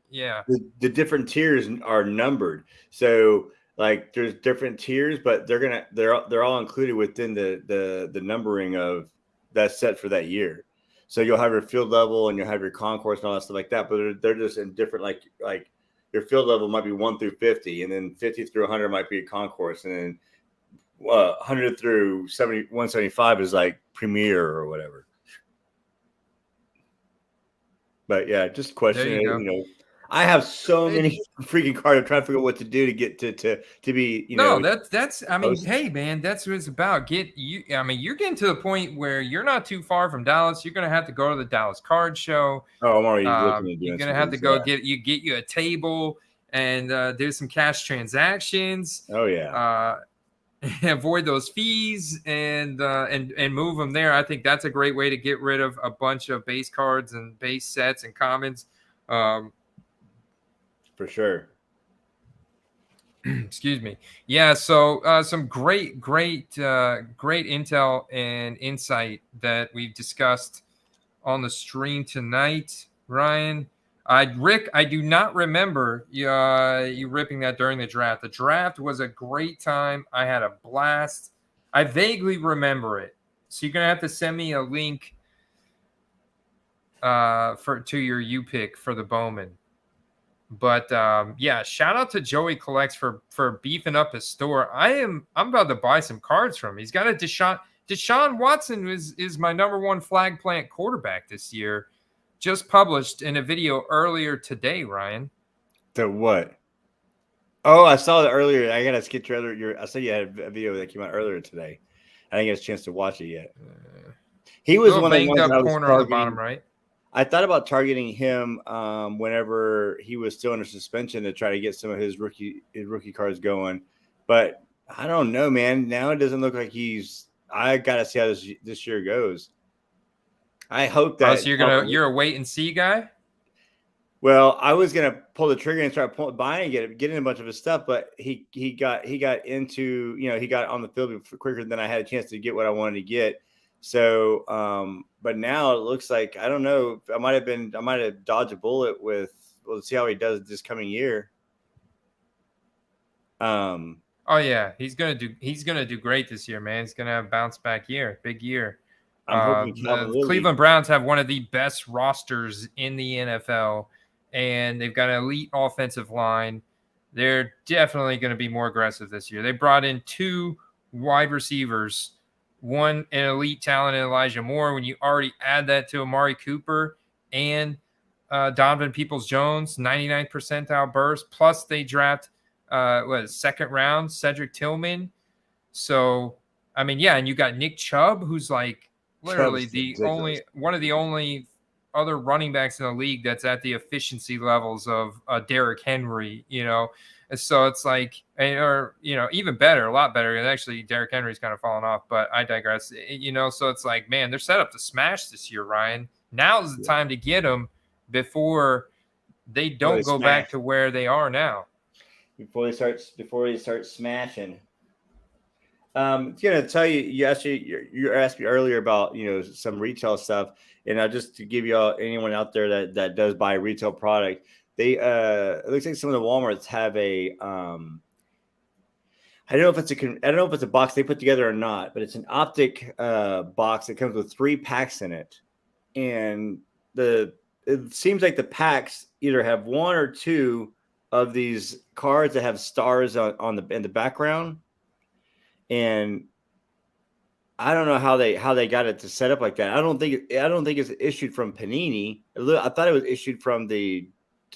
A: yeah,
B: the different tiers are numbered. So like there's different tiers, but they're all included within the numbering of that set for that year. So you'll have your field level and you'll have your concourse and all that stuff like that. But they're just in different like your field level might be 1 through 50, and then 50 through 100 might be a concourse, and then 100 through 175 is like premier or whatever. But yeah, just questioning it. I have so many freaking cards. I'm trying to figure out what to do to get to be,
A: No, that's. I mean, hey, man, that's what it's about. You're getting to the point where you're not too far from Dallas. You're gonna have to go to the Dallas Card Show.
B: Oh, I'm already looking at doing.
A: You're gonna have to go get you a table and do some cash transactions.
B: Oh yeah.
A: Avoid those fees and move them there. I think that's a great way to get rid of a bunch of base cards and base sets and commons.
B: For sure.
A: Excuse me. Yeah. So some great intel and insight that we've discussed on the stream tonight, Ryan. Rick, I do not remember you ripping that during the draft. The draft was a great time. I had a blast. I vaguely remember it. So you're gonna have to send me a link to your U pick for the Bowman. But yeah, shout out to Joey Collects for beefing up his store. I'm about to buy some cards from him. He's got a Deshaun Watson is my #1 flag plant quarterback this year. Just published in a video earlier today, Ryan.
B: The what? Oh, I saw it earlier. I gotta skip I saw you had a video that came out earlier today. I didn't get a chance to watch it yet. He was one of the ones that I was
A: corner on the bottom right.
B: I thought about targeting him whenever he was still under suspension to try to get some of his rookie cards going, but I don't know, man. Now it doesn't look like I gotta see how this year goes. I hope that.
A: So you're a wait and see guy.
B: Well, I was gonna pull the trigger and start buying getting a bunch of his stuff, but he got into he got on the field quicker than I had a chance to get what I wanted to get. So, but now it looks like I don't know. I might have dodged a bullet with. We'll see how he does this coming year.
A: Oh yeah, he's gonna do great this year, man. He's gonna have a bounce back year, big year. The Cleveland Browns have one of the best rosters in the NFL, and they've got an elite offensive line. They're definitely going to be more aggressive this year. They brought in 2 wide receivers, one an elite talent in Elijah Moore. When you already add that to Amari Cooper and Donovan Peoples-Jones, 99th percentile burst, plus they draft second round Cedric Tillman. So I mean, yeah, and you got Nick Chubb, who's like literally one of the only other running backs in the league that's at the efficiency levels of Derrick Henry, And so it's like, even better, a lot better. And actually, Derrick Henry's kind of fallen off, but I digress. So it's like, man, they're set up to smash this year, Ryan. Now's the time to get them before they don't go back to where they are now.
B: Before they start smashing. Gonna tell you. You asked me earlier about some retail stuff, and just to give anyone out there that does buy a retail product, they it looks like some of the Walmarts have a I don't know if it's a box they put together or not, but it's an optic box that comes with 3 packs in it, and it seems like the packs either have 1 or 2 of these cards that have stars in the background. And I don't know how they got it to set up like that. I don't think it's issued from Panini. I thought it was issued from the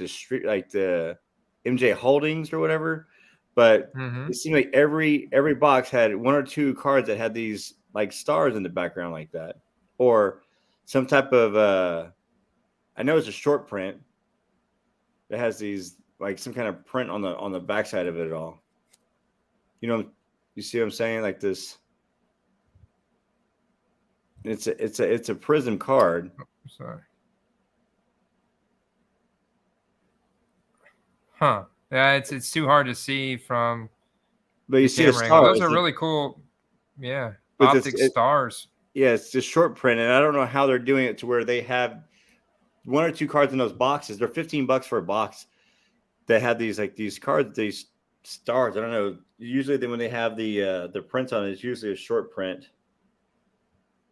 B: street, like the MJ Holdings or whatever. but
A: Mm-hmm.
B: it seemed like every box had one or two cards that had these like stars in the background like that, or some type of I know it's a short print that has these like some kind of print on the backside of it all. You know, you see what I'm saying? Like this. It's a prism card.
A: Sorry. Huh. Yeah, it's too hard to see from
B: But you
A: the
B: see the
A: camera angle.
B: star.
A: Those are really cool. Yeah.
B: But
A: Optic stars.
B: Yeah, it's just short print, and I don't know how they're doing it to where they have one or two cards in those boxes. They're $15 for a box. They have these cards, these stars. I don't know. Usually, when they have the print on it, it's usually a short print.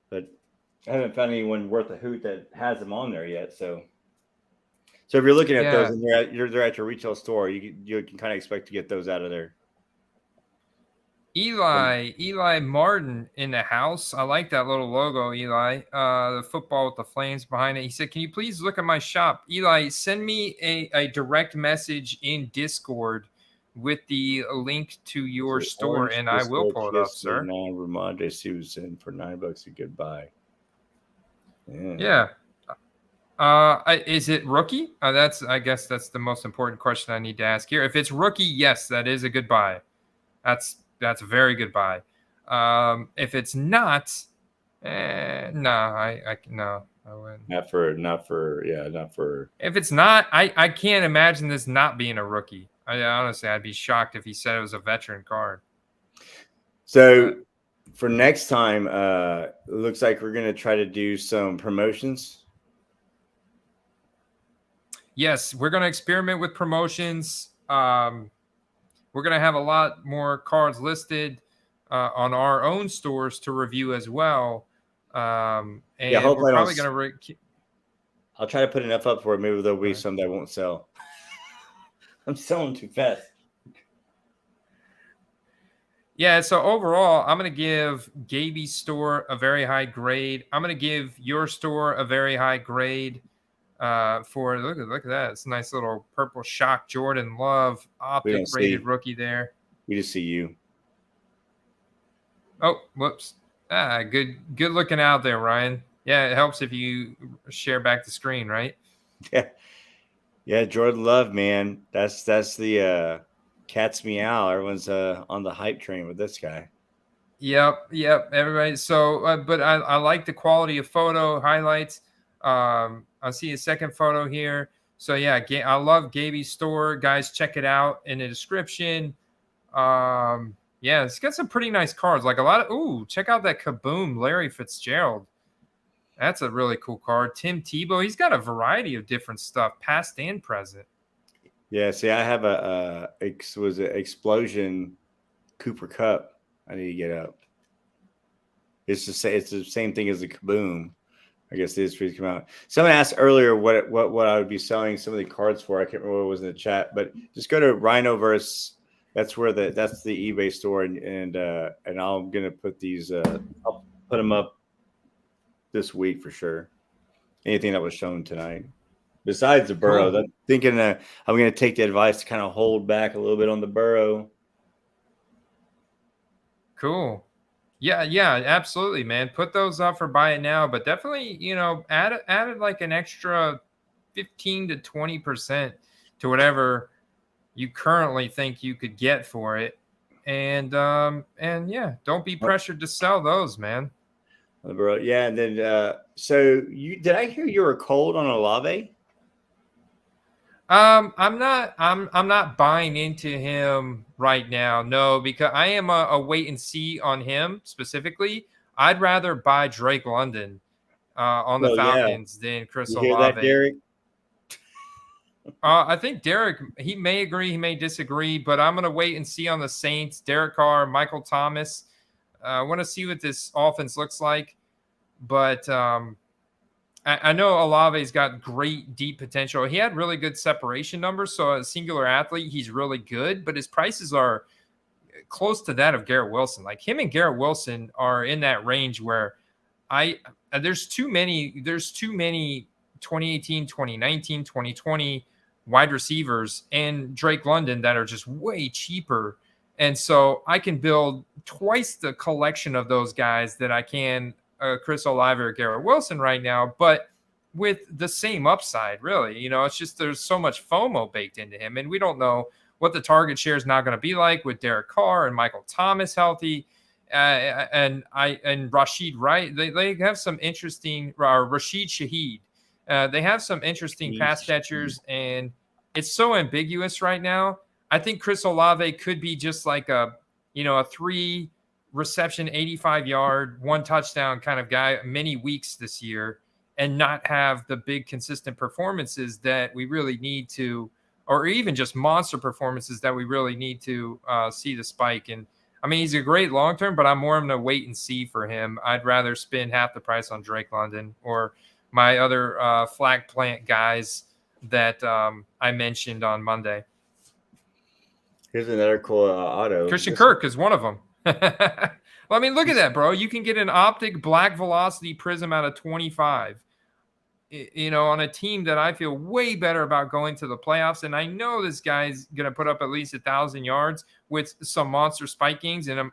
B: But I haven't found anyone worth a hoot that has them on there yet. So if you're looking at those and they're at your retail store, you can kind of expect to get those out of there.
A: Eli Martin in the house. I like that little logo, Eli. The football with the flames behind it. He said, "Can you please look at my shop?" Eli, send me a direct message in Discord with the link to your store, and I will pull it up, sir.
B: Ramondre Susan for $9 a good buy.
A: Yeah. Is it rookie? I guess that's the most important question I need to ask here. If it's rookie, yes, that is a good buy. That's a very good buy. If it's not, no, I wouldn't.
B: Not for.
A: If it's not, I can't imagine this not being a rookie. Honestly, I'd be shocked if he said it was a veteran card.
B: So for next time, it looks like we're gonna try to do some promotions.
A: Yes, we're gonna experiment with promotions. We're going to have a lot more cards listed on our own stores to review as well. And we're probably going to...
B: I'll try to put enough up for it. Maybe there'll be some that won't sell. I'm selling too fast.
A: Yeah, so overall, I'm going to give Gaby's store a very high grade. I'm going to give your store a very high grade. Look at that. It's a nice little purple shock Jordan Love optic rated rookie there.
B: We just see you.
A: Oh, whoops. Good looking out there, Ryan. Yeah, it helps if you share back the screen, right?
B: Yeah, Jordan Love, man. That's the cat's meow. Everyone's on the hype train with this guy.
A: Yep, everybody. So but I like the quality of photo highlights. I see a second photo here. So yeah, I love Gaby's store. Guys, check it out in the description. Yeah, it's got some pretty nice cards. Like a lot of check out that Kaboom Larry Fitzgerald. That's a really cool card. Tim Tebow. He's got a variety of different stuff, past and present.
B: Yeah, see, I have was an Explosion Cooper Cup. I need to get up. It's the same thing as the Kaboom. I guess these three come out. Someone asked earlier what I would be selling some of the cards for. I can't remember what was in the chat, but just go to Rhinoverse. That's where that's the eBay store, and I'm gonna put these. I'll put them up this week for sure. Anything that was shown tonight, besides the Burrow. Cool. I'm thinking I'm gonna take the advice to kind of hold back a little bit on the Burrow.
A: Cool. Yeah, absolutely, man. Put those up for buy it now, but definitely, add like an extra 15 to 20% to whatever you currently think you could get for it. And yeah, don't be pressured to sell those, man.
B: Yeah, and then so did I hear you were cold on Olave?
A: I'm not buying into him right now. No, because I am a wait and see on him specifically. I'd rather buy Drake London on the Falcons than Chris Olave.
B: You hear that, Derek?
A: I think Derek, he may agree, he may disagree, but I'm going to wait and see on the Saints. Derek Carr, Michael Thomas. I want to see what this offense looks like. But I know Olave's got great deep potential. He had really good separation numbers. So as a singular athlete, he's really good, but his prices are close to that of Garrett Wilson. Like him and Garrett Wilson are in that range where there's too many 2018, 2019, 2020 wide receivers and Drake London that are just way cheaper. And so I can build twice the collection of those guys that I can Chris Olave or Garrett Wilson right now, but with the same upside, really. You know, it's just there's so much FOMO baked into him, and we don't know what the target share is not going to be like with Derek Carr and Michael Thomas healthy. And Rashid Wright, they have some interesting Rashid Shaheed. They have some interesting pass catchers, and it's so ambiguous right now. I think Chris Olave could be just like a 3 reception, 85-yard, 1 touchdown kind of guy many weeks this year, and not have the big consistent performances that we really need to, or even just monster performances that we really need to see the spike. And I mean, he's a great long-term, but I'm more of a wait and see for him. I'd rather spend half the price on Drake London or my other flag plant guys that I mentioned on Monday.
B: Here's another cool auto.
A: Christian Kirk is one of them. Well, I mean, look at that, bro. You can get an optic black velocity prism out of 25, on a team that I feel way better about going to the playoffs. And I know this guy's going to put up at least 1,000 yards with some monster spike games. And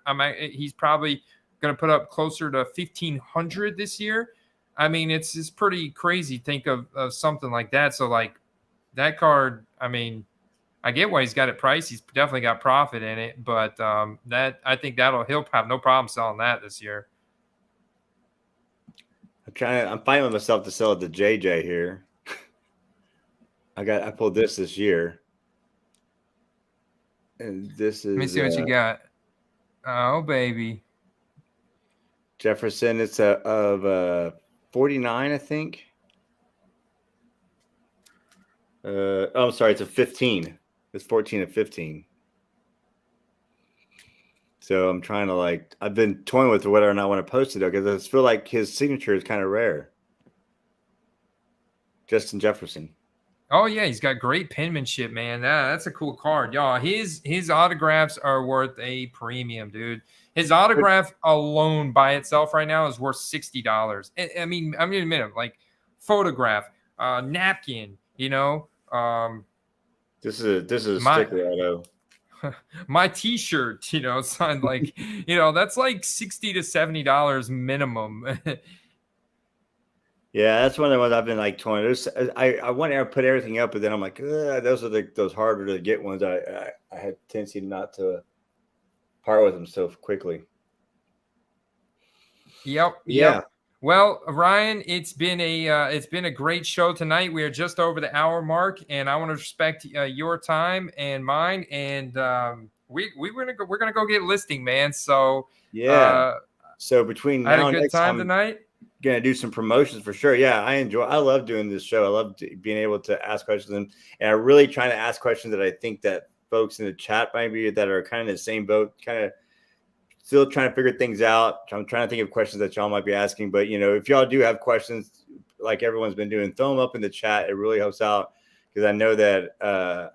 A: he's probably going to put up closer to 1,500 this year. I mean, it's pretty crazy. Think of something like that. So like that card, I mean, I get why he's got it priced. He's definitely got profit in it, but that I think he'll have no problem selling that this year.
B: I'm fighting with myself to sell it to JJ here. I pulled this year, and this is.
A: Let me see what you got. Oh baby,
B: Jefferson. It's of 49, I think. I'm sorry, it's a 15. It's 14 and 15. So I'm trying to I've been toying with whether or not I want to post it because I just feel like his signature is kind of rare. Justin Jefferson.
A: Oh yeah, he's got great penmanship, man. That's a cool card, y'all. His autographs are worth a premium, dude. His autograph alone by itself right now is worth $60. I mean, I'm gonna admit it, like photograph, napkin,
B: This is a sticker auto.
A: My T-shirt, signed like, that's like $60 to $70 minimum.
B: Yeah, that's one of the ones I've been toying. I want to put everything up, but then I'm like, those are those harder to get ones. I had tendency not to part with them so quickly.
A: Yep.
B: Yeah.
A: Well, Ryan, it's been a great show tonight. We are just over the hour mark, and I want to respect your time and mine. And we're gonna go get listing, man. So
B: yeah. So between now
A: I had a
B: and
A: good
B: next
A: time
B: time,
A: tonight.
B: Gonna do some promotions for sure. Yeah, I love doing this show. I love being able to ask questions, and I'm really trying to ask questions that I think that folks in the chat might be that are kind of in the same boat, kind of still trying to figure things out. I'm trying to think of questions that y'all might be asking, but if y'all do have questions, like everyone's been doing, throw them up in the chat. It really helps out because I know that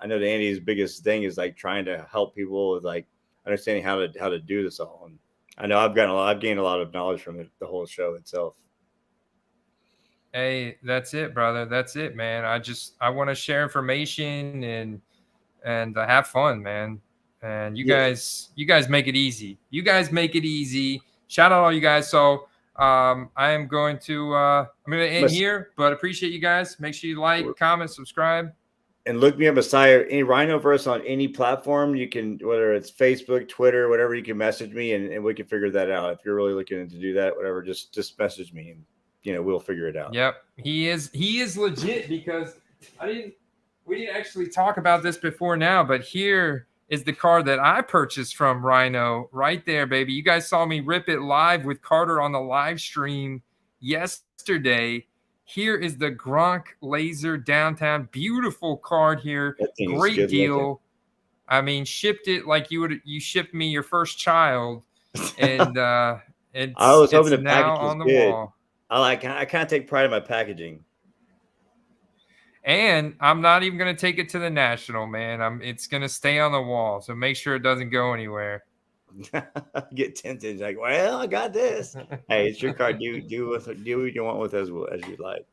B: Andy's biggest thing is trying to help people with understanding how to do this all. And I know I've gained a lot of knowledge from the whole show itself.
A: Hey, that's it, brother. That's it, man. I want to share information and have fun, man. And you guys make it easy. You guys make it easy. Shout out all you guys. So I am going to end here, but appreciate you guys. Make sure you like, comment, subscribe.
B: And look me up beside any Rhinoverse on any platform. You can, whether it's Facebook, Twitter, whatever, you can message me and we can figure that out. If you're really looking to do that, whatever, just message me and we'll figure it out.
A: Yep. He is legit because we didn't actually talk about this before now, but here is the card that I purchased from Rhino right there, baby. You guys saw me rip it live with Carter on the live stream yesterday. Here is the Gronk Laser Downtown. Beautiful card here. Great deal. Looking. I mean, shipped it like you shipped me your first child. And I was hoping the package was on the
B: good.
A: Wall.
B: I kind of take pride in my packaging.
A: And I'm not even going to take it to the national, man. It's going to stay on the wall. So make sure it doesn't go anywhere.
B: Get tempted. Well, I got this. Hey, it's your card. Do what you want with as you like.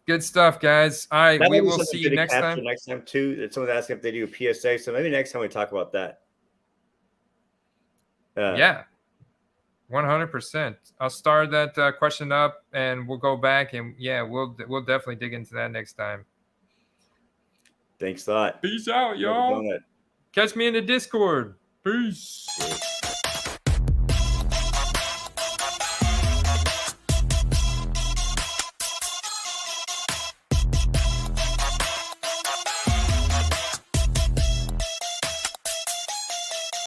A: Good stuff, guys. All right,
B: That
A: we
B: might be
A: will
B: something
A: see
B: good
A: you
B: to
A: next
B: capture
A: time.
B: next time too. That someone's asking if they do a PSA, so maybe next time we talk about that.
A: Yeah, 100%. I'll start that question up, and we'll go back, and yeah, we'll definitely dig into that next time.
B: Thanks a lot.
A: Peace out, y'all. Catch me in the Discord. Peace.